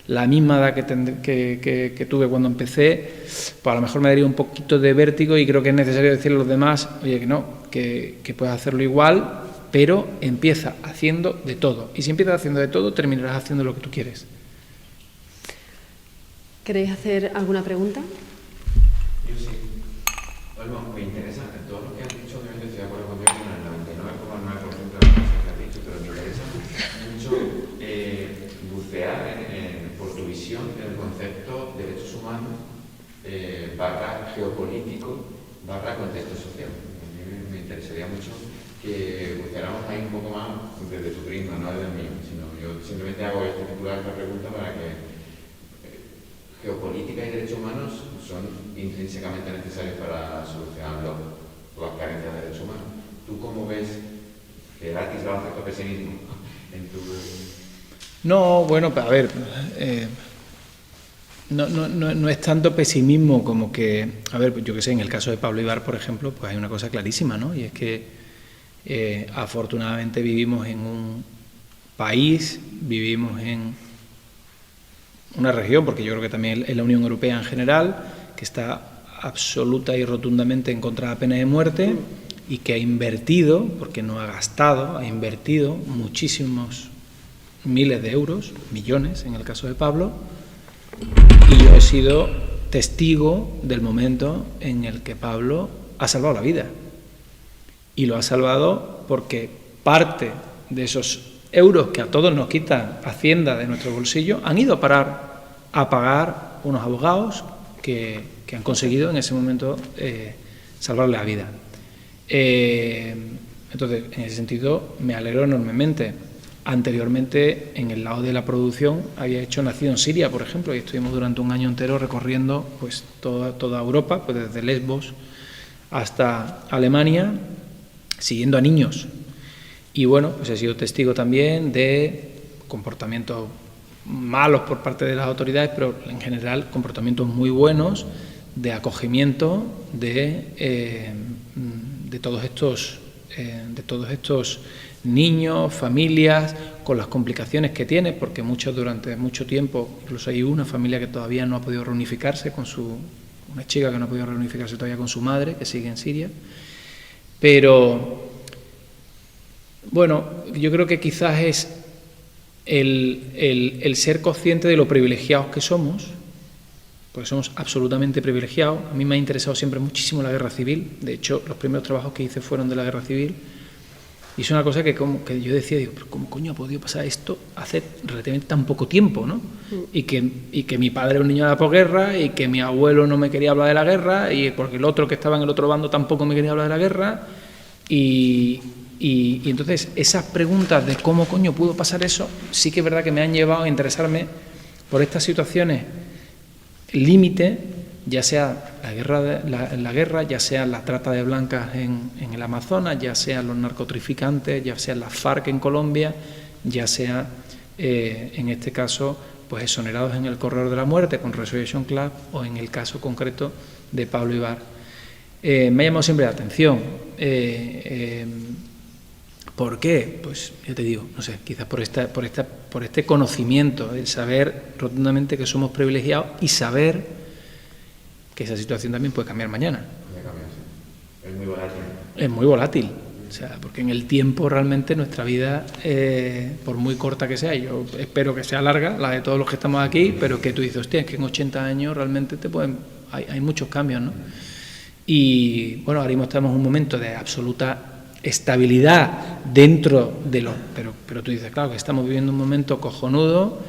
la misma edad que tuve cuando empecé, pues a lo mejor me daría un poquito de vértigo y creo que es necesario decirle a los demás, oye, que no, que puedes hacerlo igual, pero empieza haciendo de todo. Y si empiezas haciendo de todo, terminarás haciendo lo que tú quieres. ¿Queréis hacer alguna pregunta? Yo sí. Bueno, me interesa, en todo lo que has dicho, obviamente estoy de acuerdo contigo con el 99,9% de las cosas que has dicho, pero me interesa mucho bucear por tu visión en el concepto de derechos humanos barra geopolítico barra contexto social. A mí me interesaría mucho que buceáramos ahí un poco más desde tu prisma, no desde el mío, sino yo simplemente hago titular esta pregunta para que geopolítica y derechos humanos son intrínsecamente necesarios para solucionar las carencias de derechos humanos. ¿Tú cómo ves que gratis va a hacer pesimismo en tu...? No, bueno, a ver, no es tanto pesimismo como que, a ver, yo que sé, en el caso de Pablo Ibar, por ejemplo, pues hay una cosa clarísima, ¿no? Y es que afortunadamente vivimos en un país, vivimos en una región, porque yo creo que también en la Unión Europea en general, que está absoluta y rotundamente en contra de la pena de muerte y que ha invertido, porque no ha gastado, ha invertido muchísimos miles de euros, millones en el caso de Pablo, y yo he sido testigo del momento en el que Pablo ha salvado la vida. Y lo ha salvado porque parte de esos euros que a todos nos quita Hacienda de nuestro bolsillo han ido a pagar unos abogados que han conseguido en ese momento salvarle la vida. Entonces, en ese sentido, me alegro enormemente. Anteriormente, en el lado de la producción, había hecho Nacido en Siria, por ejemplo, y estuvimos durante un año entero recorriendo pues toda Europa, pues desde Lesbos hasta Alemania, siguiendo a niños. Y bueno, pues he sido testigo también de comportamientos malos por parte de las autoridades, pero en general comportamientos muy buenos de acogimiento de todos estos niños, familias, con las complicaciones que tiene, porque muchos durante mucho tiempo, incluso hay una familia que todavía no ha podido reunificarse una chica que no ha podido reunificarse todavía con su madre, que sigue en Siria. Pero bueno, yo creo que quizás es el ser consciente de lo privilegiados que somos, porque somos absolutamente privilegiados. A mí me ha interesado siempre muchísimo la guerra civil. De hecho, los primeros trabajos que hice fueron de la guerra civil. Y es una cosa que yo decía, digo, pero ¿cómo coño ha podido pasar esto hace relativamente tan poco tiempo, ¿no? Y que mi padre era un niño de la posguerra, y que mi abuelo no me quería hablar de la guerra, y porque el otro que estaba en el otro bando tampoco me quería hablar de la guerra. Y entonces esas preguntas de cómo coño pudo pasar eso, sí que es verdad que me han llevado a interesarme por estas situaciones límite, ya sea la guerra, ya sea la trata de blancas en el Amazonas, ya sean los narcotraficantes, ya sean las FARC en Colombia, ya sea en este caso pues exonerados en el corredor de la muerte con Resurrection Club, o en el caso concreto de Pablo Ibar. Me ha llamado siempre la atención. ¿Por qué? Pues ya te digo, no sé, quizás por este conocimiento, el saber rotundamente que somos privilegiados y saber que esa situación también puede cambiar mañana. Puede cambiar, sí. Es muy volátil. Es muy volátil, o sea, porque en el tiempo realmente nuestra vida, por muy corta que sea, yo espero que sea larga, la de todos los que estamos aquí, pero que tú dices, hostia, es que en 80 años realmente hay muchos cambios, ¿no? Y bueno, ahora mismo estamos en un momento de absoluta estabilidad dentro de lo... Pero tú dices, claro, que estamos viviendo un momento cojonudo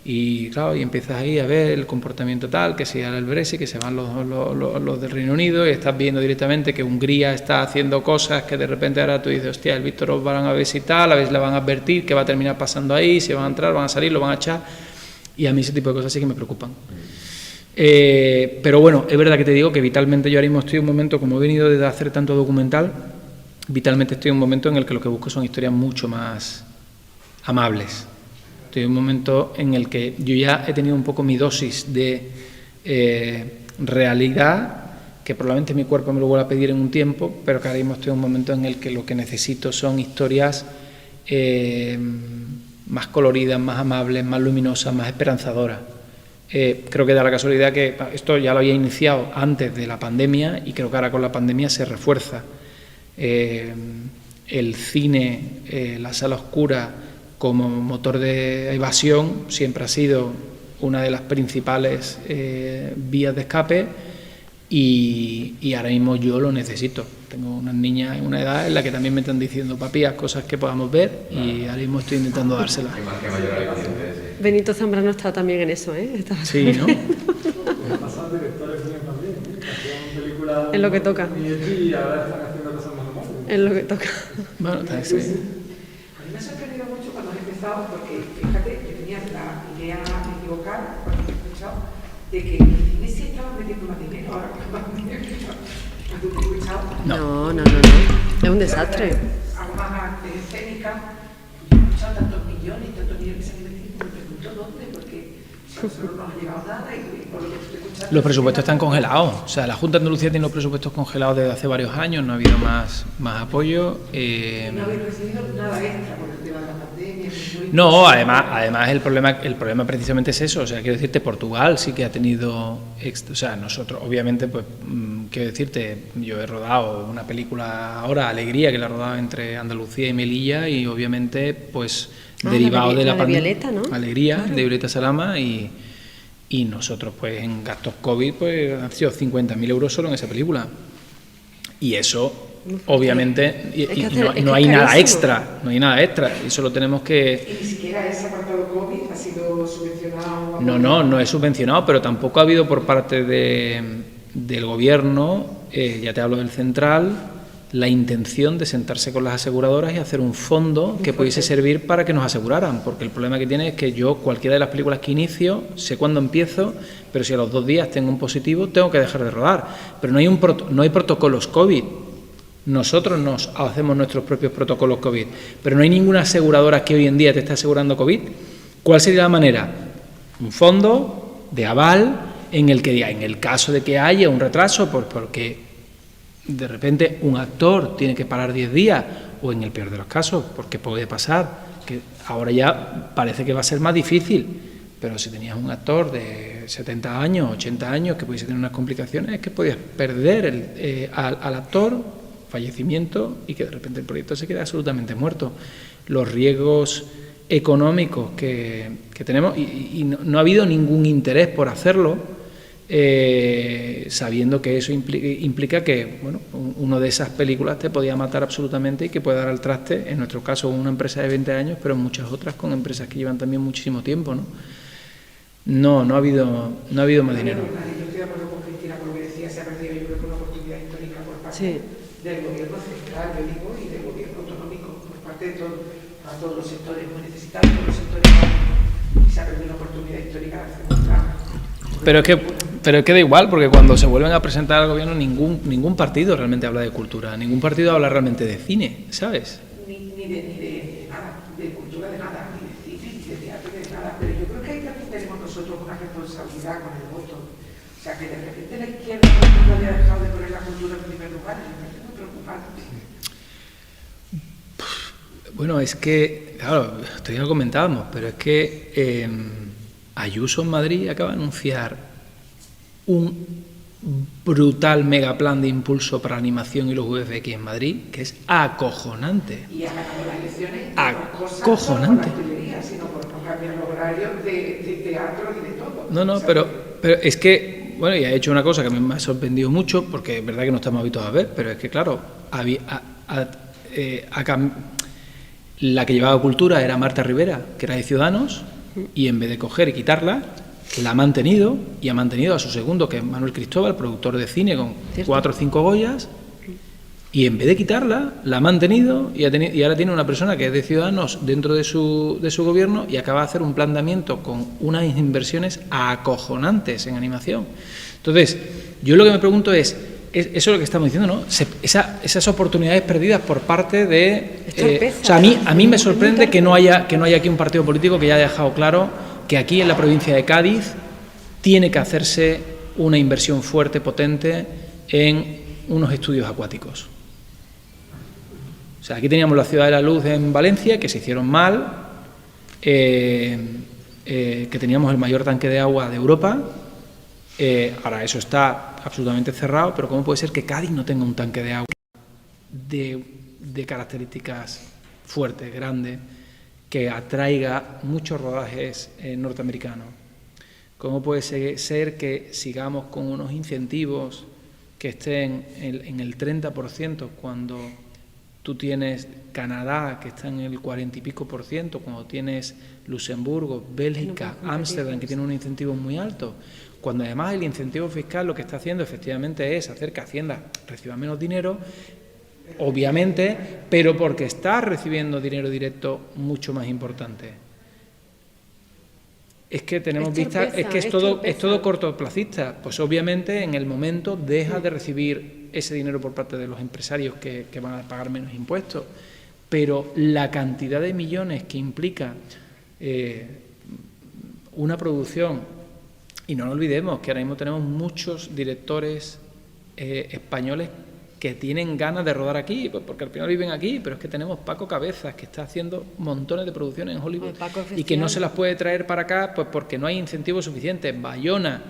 y claro, y empiezas ahí a ver el comportamiento tal, que se va el Brexit, que se van los del Reino Unido, y estás viendo directamente que Hungría está haciendo cosas que de repente ahora tú dices, hostia, el Víctor os van a visitar, a veces le van a advertir qué va a terminar pasando ahí, si van a entrar, van a salir, lo van a echar, y a mí ese tipo de cosas sí que me preocupan. Pero bueno, es verdad que te digo que vitalmente yo ahora mismo estoy en un momento, como he venido de hacer tanto documental, vitalmente estoy en un momento en el que lo que busco son historias mucho más amables. Estoy en un momento en el que yo ya he tenido un poco mi dosis de realidad, que probablemente mi cuerpo me lo vuelva a pedir en un tiempo, pero que ahora mismo estoy en un momento en el que lo que necesito son historias más coloridas, más amables, más luminosas, más esperanzadoras. Creo que da la casualidad que esto ya lo había iniciado antes de la pandemia, y creo que ahora con la pandemia se refuerza. El cine, la sala oscura como motor de evasión siempre ha sido una de las principales vías de escape, y ahora mismo yo lo necesito. Tengo unas niñas en una edad en la que también me están diciendo, papi, haz cosas que podamos ver, y ahora mismo estoy intentando dárselas. Benito Zambrano está también en eso, ¿eh? Sí, ¿no? En lo que toca. Y ahora están haciendo cosas más normales. En lo que toca. Bueno, está bien. A mí me ha sorprendido mucho cuando has empezado, porque fíjate, yo tenía la idea equivocada cuando he escuchado de que el cine sí estaba metiendo más dinero. Ahora cuando he escuchado, No. Es un desastre. Hago más arte escénica, y he escuchado tantos millones que se han invertido, me pregunto dónde, porque solo no ha llegado nada, y por lo que estoy escuchando. Los presupuestos están congelados. O sea, la Junta de Andalucía tiene los presupuestos congelados desde hace varios años, no ha habido más apoyo. No habéis recibido nada extra por el tema de la pandemia. No, además el problema precisamente es eso. O sea, quiero decirte, Portugal sí que ha tenido, o sea, nosotros, obviamente, pues, quiero decirte, yo he rodado una película ahora, Alegría, que la he rodado entre Andalucía y Melilla, y obviamente, pues, derivado de la de pandemia, Violeta, ¿no? Alegría, Claro. de Violeta Salama, y nosotros, pues, en gastos COVID, pues, han sido 50.000 euros solo en esa película. Y eso, obviamente, no hay nada extra, eso lo tenemos que... Y ni siquiera ese apartado COVID ha sido subvencionado. No es subvencionado, pero tampoco ha habido por parte del gobierno, ya te hablo del central, la intención de sentarse con las aseguradoras y hacer un fondo que pudiese servir para que nos aseguraran, porque el problema que tiene es que yo, cualquiera de las películas que inicio, sé cuándo empiezo, pero si a los 2 días tengo un positivo, tengo que dejar de rodar. Pero no hay protocolos COVID. Nosotros nos hacemos nuestros propios protocolos COVID, pero no hay ninguna aseguradora que hoy en día te esté asegurando COVID. ¿Cuál sería la manera? Un fondo de aval en el que diga, en el caso de que haya un retraso, porque de repente un actor tiene que parar 10 días, o en el peor de los casos, porque puede pasar, que ahora ya parece que va a ser más difícil, pero si tenías un actor de 70 años, 80 años, que pudiese tener unas complicaciones, es que podías perder al actor, fallecimiento, y que de repente el proyecto se quede absolutamente muerto. Los riesgos económicos que tenemos, y no ha habido ningún interés por hacerlo, sabiendo que eso implica que, bueno, una de esas películas te podía matar absolutamente y que puede dar al traste, en nuestro caso una empresa de 20 años, pero en muchas otras con empresas que llevan también muchísimo tiempo, ¿no? No ha habido más dinero. Yo estoy de acuerdo con Cristina con lo que decía, se ha perdido yo creo que una oportunidad histórica por parte del gobierno central, yo digo, y del gobierno autonómico, por parte de a todos los sectores muy necesitados, todos los sectores básicos, y se ha perdido una oportunidad histórica de hacer un plan. Pero es que da igual, porque cuando se vuelven a presentar al gobierno, ningún partido realmente habla de cultura, ningún partido habla realmente de cine, ¿sabes? Ni de nada, de cultura de nada, ni de cine, ni de teatro, ni de nada. Pero yo creo que ahí también tenemos nosotros una responsabilidad con el voto. O sea, que de repente la izquierda no haya dejado de poner la cultura en primer lugar, y me parece muy preocupante. Bueno, es que, claro, esto ya lo comentábamos, pero es que Ayuso en Madrid acaba de anunciar un brutal megaplan de impulso para la animación y los VFX en Madrid, que es acojonante. Y ha ganado las elecciones acojonante. No por la artillería, sino por no cambiar los horarios de teatro y de todo. No, pero es que, bueno, y ha hecho una cosa que a mí me ha sorprendido mucho, porque es verdad que no estamos habituados a ver, pero es que, claro, la que llevaba cultura era Marta Rivera, que era de Ciudadanos, y en vez de coger y quitarla, la ha mantenido, y ha mantenido a su segundo, que es Manuel Cristóbal, productor de cine con 4 o 5 Goyas, y en vez de quitarla, la ha mantenido, y ahora tiene una persona que es de Ciudadanos dentro de su gobierno, y acaba de hacer un planteamiento con unas inversiones acojonantes en animación. Entonces, yo lo que me pregunto es eso es lo que estamos diciendo, ¿no? Esas oportunidades perdidas por parte de... o sea, a mí me sorprende que no haya aquí un partido político que ya haya dejado claro que aquí en la provincia de Cádiz tiene que hacerse una inversión fuerte, potente, en unos estudios acuáticos. O sea, aquí teníamos la Ciudad de la Luz en Valencia, que se hicieron mal, que teníamos el mayor tanque de agua de Europa. Ahora eso está absolutamente cerrado, pero ¿cómo puede ser que Cádiz no tenga un tanque de agua de características fuertes, grandes, que atraiga muchos rodajes norteamericanos? ¿Cómo puede ser que sigamos con unos incentivos que estén en el 30% cuando tú tienes Canadá, que está en el 40 y pico por ciento, cuando tienes Luxemburgo, Bélgica, Ámsterdam, que tienen un incentivo muy alto? Cuando además el incentivo fiscal lo que está haciendo efectivamente es hacer que Hacienda reciba menos dinero, obviamente, pero porque está recibiendo dinero directo mucho más importante. Es que tenemos vista, es que es todo cortoplacista. Pues obviamente en el momento deja de recibir ese dinero por parte de los empresarios que van a pagar menos impuestos, pero la cantidad de millones que implica una producción. Y no olvidemos que ahora mismo tenemos muchos directores españoles que tienen ganas de rodar aquí, pues porque al final viven aquí, pero es que tenemos Paco Cabezas, que está haciendo montones de producciones en Hollywood y que no se las puede traer para acá pues porque no hay incentivos suficientes. Bayona,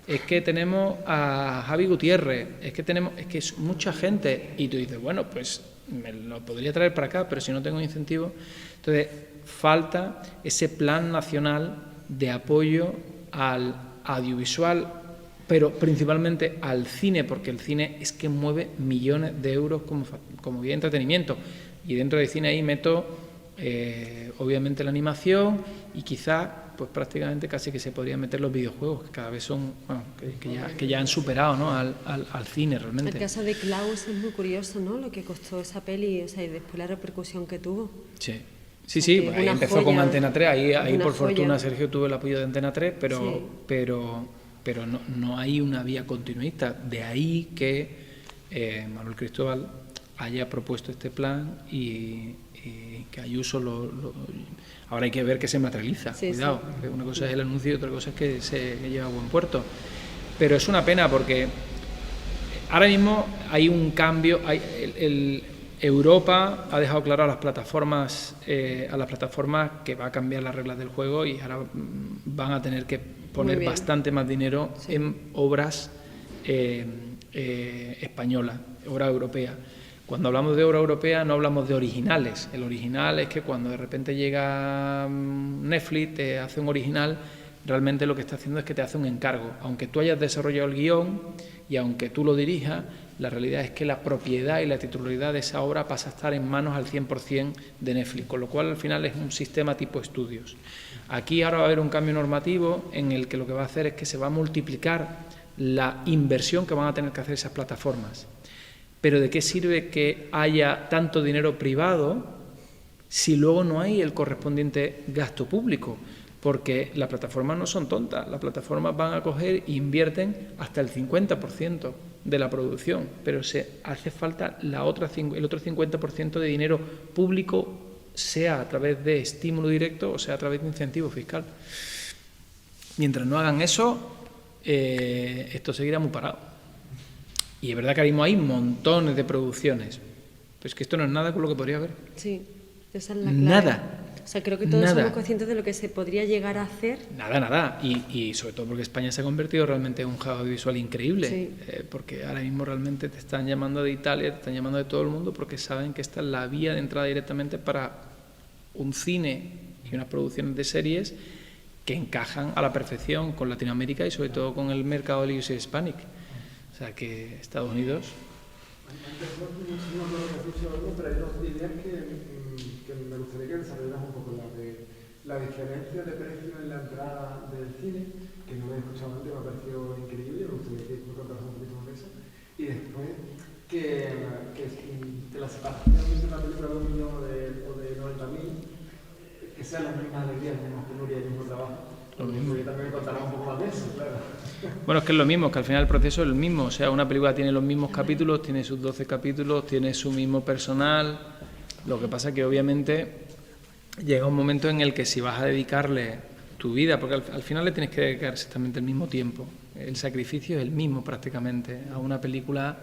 es que tenemos a Javi Gutiérrez, es que es mucha gente, y tú dices, bueno, pues me lo podría traer para acá, pero si no tengo incentivos. Entonces, falta ese plan nacional de apoyo al audiovisual, pero principalmente al cine, porque el cine es que mueve millones de euros como bien de entretenimiento. Y dentro del cine ahí meto, obviamente, la animación y quizás, pues prácticamente casi que se podrían meter los videojuegos, que cada vez son, bueno, que ya han superado, ¿no?, al cine realmente. El caso de Klaus es muy curioso, ¿no?, lo que costó esa peli, o sea, y después la repercusión que tuvo. Sí. Sí, pues ahí empezó con Antena 3, ahí por fortuna, Sergio, tuvo el apoyo de Antena 3, pero no hay una vía continuista. De ahí que Manuel Cristóbal haya propuesto este plan y que Ayuso ahora hay que ver que se materializa, cuidado, que una cosa es el anuncio y otra cosa es que se lleva a buen puerto. Pero es una pena porque ahora mismo hay un cambio, Europa ha dejado claro a las plataformas que va a cambiar las reglas del juego y ahora van a tener que poner bastante más dinero en obras españolas, obra europea. Cuando hablamos de obra europea no hablamos de originales. El original es que cuando de repente llega Netflix, te hace un original, realmente lo que está haciendo es que te hace un encargo. Aunque tú hayas desarrollado el guión y aunque tú lo dirijas, la realidad es que la propiedad y la titularidad de esa obra pasa a estar en manos al 100% de Netflix, con lo cual al final es un sistema tipo estudios. Aquí ahora va a haber un cambio normativo en el que lo que va a hacer es que se va a multiplicar la inversión que van a tener que hacer esas plataformas. Pero ¿de qué sirve que haya tanto dinero privado si luego no hay el correspondiente gasto público? Porque las plataformas no son tontas, las plataformas van a coger e invierten hasta el 50% de la producción, pero hace falta el otro 50% de dinero público, sea a través de estímulo directo o sea a través de incentivo fiscal. Mientras no hagan eso, esto seguirá muy parado. Y es verdad que ahora mismo hay montones de producciones, pero es que esto no es nada con lo que podría haber. Sí, esa es la clave. Nada. O sea, creo que todos somos conscientes de lo que se podría llegar a hacer. Nada. Y sobre todo porque España se ha convertido realmente en un hub audiovisual increíble. Sí. Porque ahora mismo realmente te están llamando de Italia, te están llamando de todo el mundo porque saben que esta es la vía de entrada directamente para un cine y unas producciones de series que encajan a la perfección con Latinoamérica y sobre todo con el mercado del US Hispanic. O sea que Estados Unidos... Pero hay dos ideas que me gustaría que desarrollaras un poco. La diferencia de precio en la entrada del cine, que no me he escuchado antes, me ha parecido increíble, me gustaría que me contaras un poquito más de eso. Y después que la separación de una película de 1 millón o de 90.000, que sean las mismas alegrías, la misma penuria y el mismo trabajo. Porque también me contarás un poco más de eso, claro. Bueno, es que es lo mismo, que al final el proceso es el mismo. O sea, una película tiene los mismos capítulos, tiene sus 12 capítulos, tiene su mismo personal. Lo que pasa es que obviamente llega un momento en el que si vas a dedicarle tu vida, porque al final le tienes que dedicar exactamente el mismo tiempo. El sacrificio es el mismo prácticamente a una película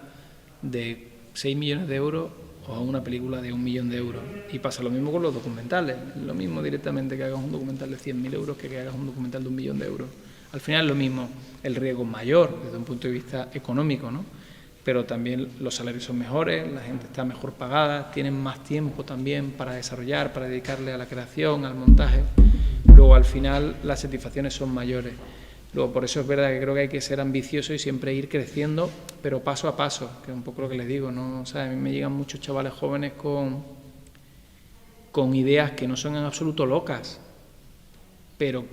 de 6 millones de euros o a una película de 1 millón de euros. Y pasa lo mismo con los documentales. Lo mismo directamente que hagas un documental de 100.000 euros que hagas un documental de 1 millón de euros. Al final es lo mismo. El riesgo es mayor desde un punto de vista económico, ¿no? Pero también los salarios son mejores, la gente está mejor pagada, tienen más tiempo también para desarrollar, para dedicarle a la creación, al montaje. Luego al final las satisfacciones son mayores. Luego por eso es verdad que creo que hay que ser ambicioso y siempre ir creciendo, pero paso a paso, que es un poco lo que les digo, ¿no? O sea, a mí me llegan muchos chavales jóvenes con ideas que no son en absoluto locas, pero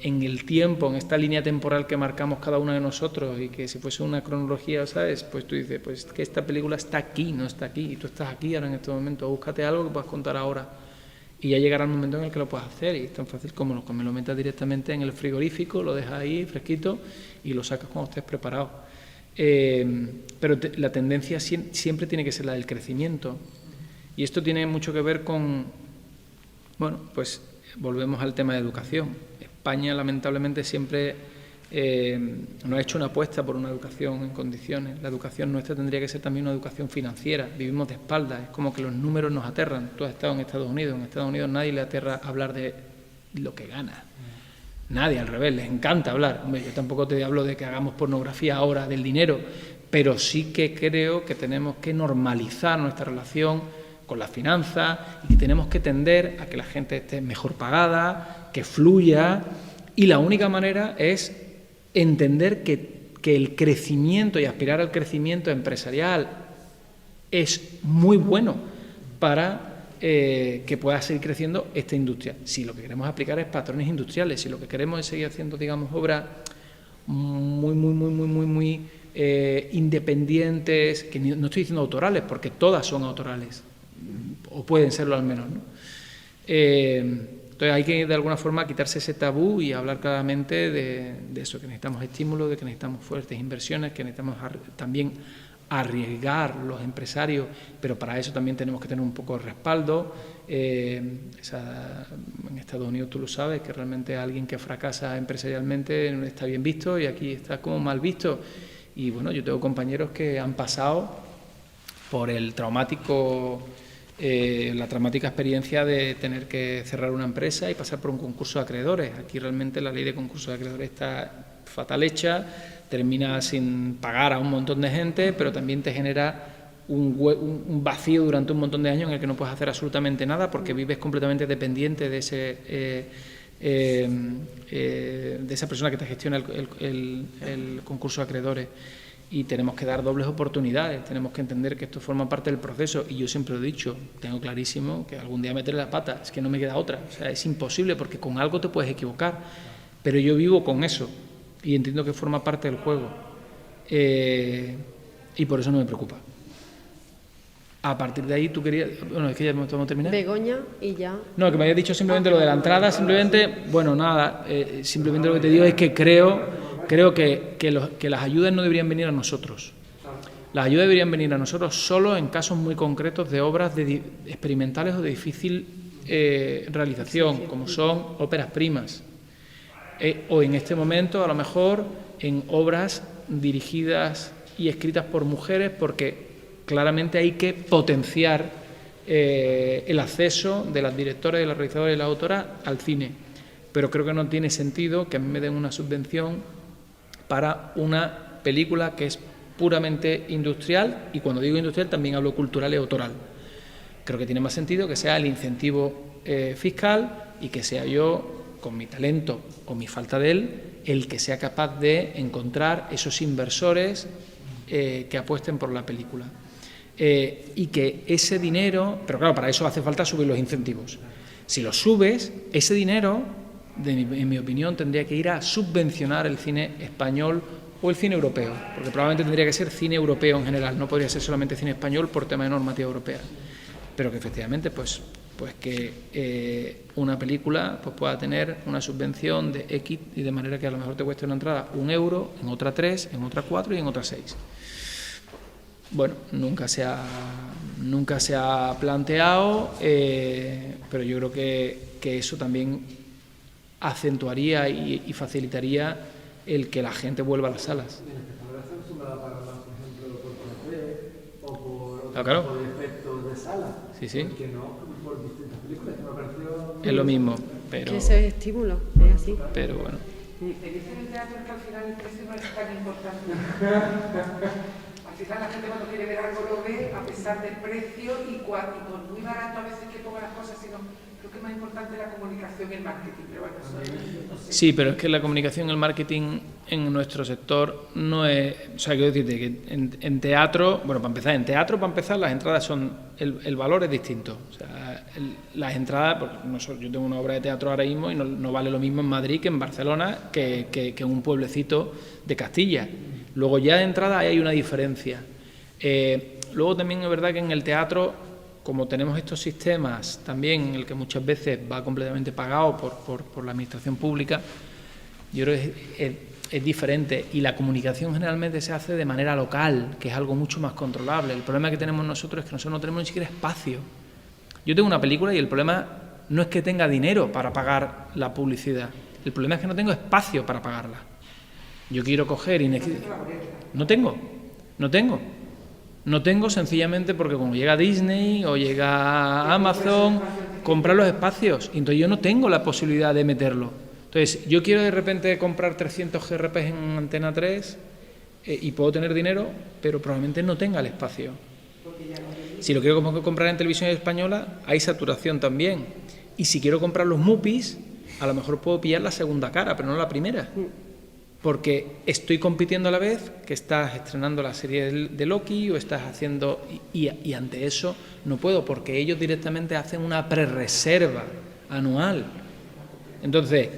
en el tiempo, en esta línea temporal que marcamos cada uno de nosotros y que si fuese una cronología, ¿sabes? Pues tú dices, pues que esta película está aquí, no está aquí, y tú estás aquí ahora en este momento, búscate algo que puedas contar ahora y ya llegará el momento en el que lo puedas hacer y es tan fácil como me lo metas directamente en el frigorífico, lo dejas ahí fresquito y lo sacas cuando estés preparado. Pero la tendencia siempre tiene que ser la del crecimiento y esto tiene mucho que ver con, bueno, pues volvemos al tema de educación. España lamentablemente siempre no ha hecho una apuesta por una educación en condiciones. La educación nuestra tendría que ser también una educación financiera. Vivimos de espaldas, es como que los números nos aterran. Tú has estado en Estados Unidos nadie le aterra hablar de lo que gana. Nadie, al revés, les encanta hablar. Hombre, yo tampoco te hablo de que hagamos pornografía ahora del dinero, pero sí que creo que tenemos que normalizar nuestra relación con las finanzas y que tenemos que tender a que la gente esté mejor pagada, que fluya, y la única manera es entender que el crecimiento y aspirar al crecimiento empresarial es muy bueno para que pueda seguir creciendo esta industria. Si lo que queremos aplicar es patrones industriales, si lo que queremos es seguir haciendo, digamos, obras muy independientes, que no estoy diciendo autorales, porque todas son autorales, o pueden serlo al menos, ¿no? Entonces hay que de alguna forma quitarse ese tabú y hablar claramente de eso, que necesitamos estímulos, de que necesitamos fuertes inversiones, que necesitamos también arriesgar los empresarios, pero para eso también tenemos que tener un poco de respaldo. En Estados Unidos tú lo sabes, que realmente alguien que fracasa empresarialmente no está bien visto y aquí está como mal visto. Y bueno, yo tengo compañeros que han pasado por la traumática experiencia de tener que cerrar una empresa y pasar por un concurso de acreedores. Aquí realmente la ley de concurso de acreedores está fatal hecha, termina sin pagar a un montón de gente, pero también te genera un vacío durante un montón de años en el que no puedes hacer absolutamente nada porque vives completamente dependiente de esa persona que te gestiona el concurso de acreedores. Y tenemos que dar dobles oportunidades, tenemos que entender que esto forma parte del proceso. Y yo siempre lo he dicho, tengo clarísimo que algún día meteré la pata, es que no me queda otra. O sea, es imposible porque con algo te puedes equivocar, pero yo vivo con eso y entiendo que forma parte del juego. Y por eso no me preocupa. A partir de ahí tú querías... Bueno, es que ya hemos terminado. Begoña y ya... No, que me habías dicho simplemente lo de la entrada, simplemente... Bueno, nada, simplemente lo que te digo es que creo que las ayudas no deberían venir a nosotros. Las ayudas deberían venir a nosotros solo en casos muy concretos de obras experimentales o de difícil realización, como son óperas primas. O en este momento, a lo mejor, en obras dirigidas y escritas por mujeres, porque claramente hay que potenciar el acceso de las directoras, de las realizadoras y las autoras al cine. Pero creo que no tiene sentido que a mí me den una subvención para una película que es puramente industrial, y cuando digo industrial también hablo cultural y autoral. Creo que tiene más sentido que sea el incentivo fiscal y que sea yo, con mi talento o mi falta de él, el que sea capaz de encontrar esos inversores que apuesten por la película. Y que ese dinero, pero claro, para eso hace falta subir los incentivos. Si los subes, ese dinero, en mi opinión, tendría que ir a subvencionar el cine español o el cine europeo, porque probablemente tendría que ser cine europeo en general, no podría ser solamente cine español por tema de normativa europea, pero que efectivamente pues que una película pues pueda tener una subvención de X, y de manera que a lo mejor te cueste una entrada 1 euro, en otra 3, en otra 4 y en otra 6. Bueno, nunca se ha planteado, pero yo creo que eso también acentuaría y facilitaría el que la gente vuelva a las salas. Claro. Por efectos de sala. Sí, sí. Que no por distintas películas, que me pareció... Es lo mismo, pero... Que ese es estímulo, es así. Pero bueno. Me dicen en el teatro que al final el precio no es tan importante. Al final la gente cuando quiere ver algo lo ve a pesar del precio y por muy barato a veces que ponga las cosas, sino creo que es más importante la comunicación y el marketing. Pero bueno, eso no sé. Sí, pero es que la comunicación y el marketing en nuestro sector no es... O sea, quiero decirte que en teatro, bueno, para empezar, las entradas son... El valor es distinto. O sea, las entradas... Yo tengo una obra de teatro ahora mismo y no vale lo mismo en Madrid que en Barcelona, que en un pueblecito de Castilla. Luego ya de entrada hay una diferencia. Luego también es verdad que en el teatro, como tenemos estos sistemas también en el que muchas veces va completamente pagado por la administración pública, yo creo que es diferente, y la comunicación generalmente se hace de manera local, que es algo mucho más controlable. El problema que tenemos nosotros es que nosotros no tenemos ni siquiera espacio. Yo tengo una película y el problema no es que tenga dinero para pagar la publicidad, el problema es que no tengo espacio para pagarla. Yo quiero coger y no tengo sencillamente porque como llega Disney o llega Amazon, comprar los espacios, y entonces yo no tengo la posibilidad de meterlo. Entonces, yo quiero de repente comprar 300 GRPs en Antena 3 y puedo tener dinero, pero probablemente no tenga el espacio. Si lo quiero comprar en televisión española, hay saturación también. Y si quiero comprar los MUPIs, a lo mejor puedo pillar la segunda cara, pero no la primera. Porque estoy compitiendo a la vez que estás estrenando la serie de Loki o estás haciendo... Y ante eso no puedo, porque ellos directamente hacen una prerreserva anual. Entonces,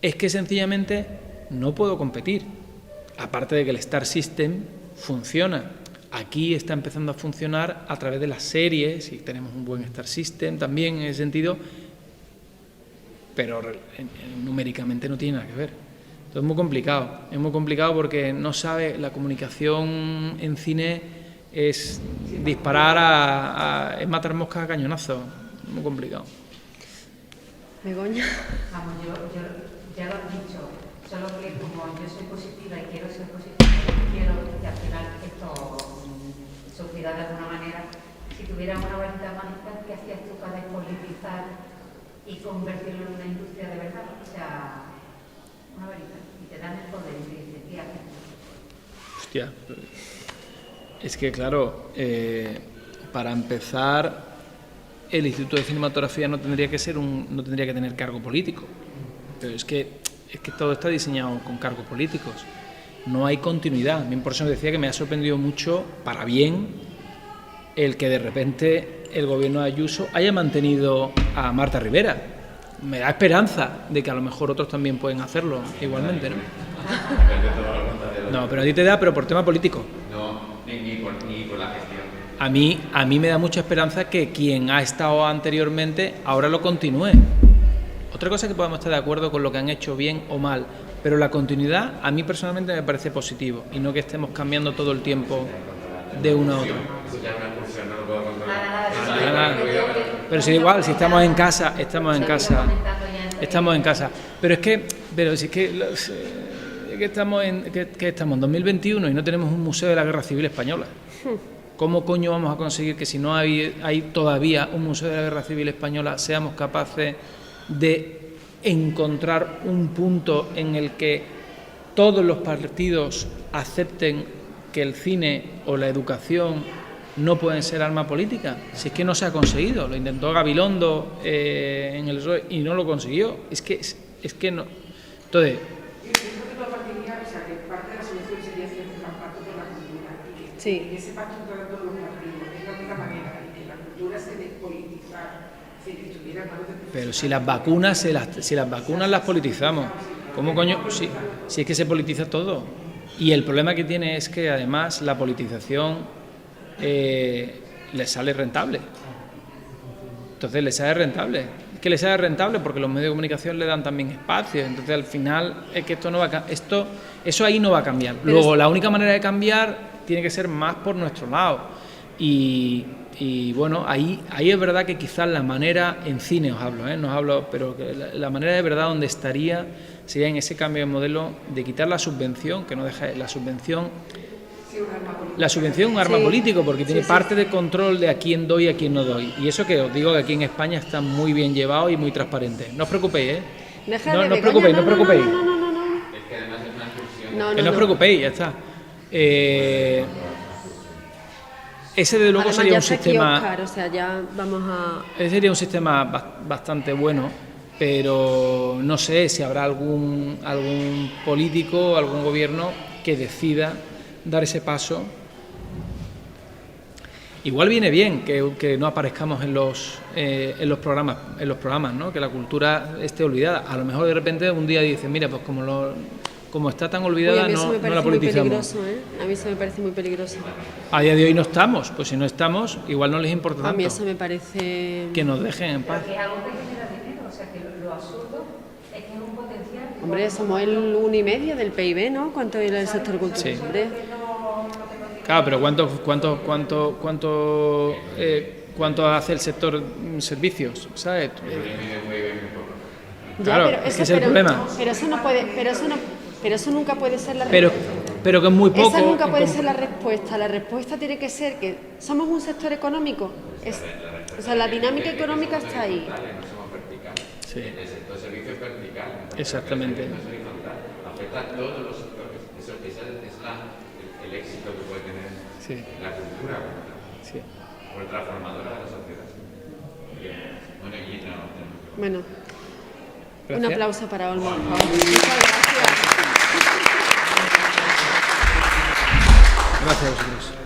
es que sencillamente no puedo competir. Aparte de que el Star System funciona. Aquí está empezando a funcionar a través de las series y tenemos un buen Star System también en ese sentido, pero numéricamente no tiene nada que ver. Entonces es muy complicado porque no sabe, la comunicación en cine es disparar es matar moscas a cañonazos, muy complicado. Begoña. Vamos, yo ya lo has dicho, solo que como yo soy positiva y quiero ser positiva, quiero que al final esto suceda de alguna manera. Si tuvieras una varita mágica, ¿qué hacías tú para despolitizar y convertirlo en una industria de verdad? O sea, una varita, y te dan el poder y te dicen, ¿qué haces? Hostia, es que claro, para empezar, el Instituto de Cinematografía no tendría que tener cargo político, pero es que todo está diseñado con cargos políticos, no hay continuidad. A mí por eso me decía que me ha sorprendido mucho, para bien, el que de repente el gobierno de Ayuso haya mantenido a Marta Rivera. Me da esperanza de que a lo mejor otros también pueden hacerlo igualmente, ¿no? No, pero a ti te da, pero por tema político. No, ni por la gestión. A mí me da mucha esperanza que quien ha estado anteriormente ahora lo continúe. Otra cosa es que podamos estar de acuerdo con lo que han hecho bien o mal, pero la continuidad a mí personalmente me parece positivo y no que estemos cambiando todo el tiempo de uno a otro. Pero si igual, si estamos en casa. Pero si es que estamos en 2021 y no tenemos un museo de la Guerra Civil Española. ¿Cómo coño vamos a conseguir que si no hay todavía un museo de la Guerra Civil Española seamos capaces de encontrar un punto en el que todos los partidos acepten que el cine o la educación no pueden ser arma política? Si es que no se ha conseguido, lo intentó Gabilondo en el PSOE y no lo consiguió. Es que no. Entonces, que parte de la solución sería hacer un pacto por la cultura y que Sí. en ese pacto entraran todos los partidos, es la única manera, y que la cultura se despolitizara, que estuviera en manos de profesionales. pero si las vacunas las politizamos, ¿cómo coño? Si es que se politiza todo. Y el problema que tiene es que además la politización le sale rentable. Entonces le sale rentable. Es que le sale rentable porque los medios de comunicación le dan también espacio. Entonces al final es que esto no va a eso ahí no va a cambiar. Pero Luego la única manera de cambiar tiene que ser más por nuestro lado. Y bueno, ahí es verdad que quizás la manera, en cine os hablo, pero que la manera de verdad donde estaría sería en ese cambio de modelo de quitar la subvención, que no deja la subvención. La subvención es un arma Sí. político porque tiene Sí. parte de control de a quién doy y a quién no doy. Y eso que os digo que aquí en España está muy bien llevado y muy transparente. No os preocupéis, Deja No de os Begoña, preocupéis, no os preocupéis. No. Es que además es una excursión. No os preocupéis, ya está. Ese de luego Además, sería ya un está aquí sistema. Óscar, o sea, ya vamos a... Ese sería un sistema bastante bueno, pero no sé si habrá algún político, algún gobierno que decida dar ese paso. Igual viene bien que no aparezcamos en los programas, ¿no? Que la cultura esté olvidada. A lo mejor de repente un día dicen, mira, pues como está tan olvidada, Uy, a mí eso no me la parece muy politizamos. peligroso, ¿eh? A mí eso me parece muy peligroso. A día de hoy no estamos, pues si no estamos, igual no les importa A mí tanto. eso me parece... Que nos dejen en paz. Pero que es algo que genera dinero, o sea que lo absurdo es que es un potencial. que Hombre, somos el 1,5% del PIB, ¿no? ¿Cuánto es el sector cultural? Sí. Hombre, Claro, pero ¿cuánto hace el sector servicios? ¿Sabes? ya, Claro, pero es eso, que es el pero- problema. Pero eso no puede... Pero eso nunca puede ser la pero que es muy poco. Esa nunca puede ser la respuesta. La respuesta tiene que ser que somos un sector económico. O sea, la dinámica económica está ahí. No somos verticales. Sí. El sector servicio es vertical. Exactamente. El sector horizontal. Afecta a todos los sectores. Eso es el éxito que puede tener Sí. la cultura Sí. o el transformadora de la sociedad. Bueno, y no. Bueno, Gracias. un aplauso para Olmo, por favor. Muchas gracias. Gracias a vosotros.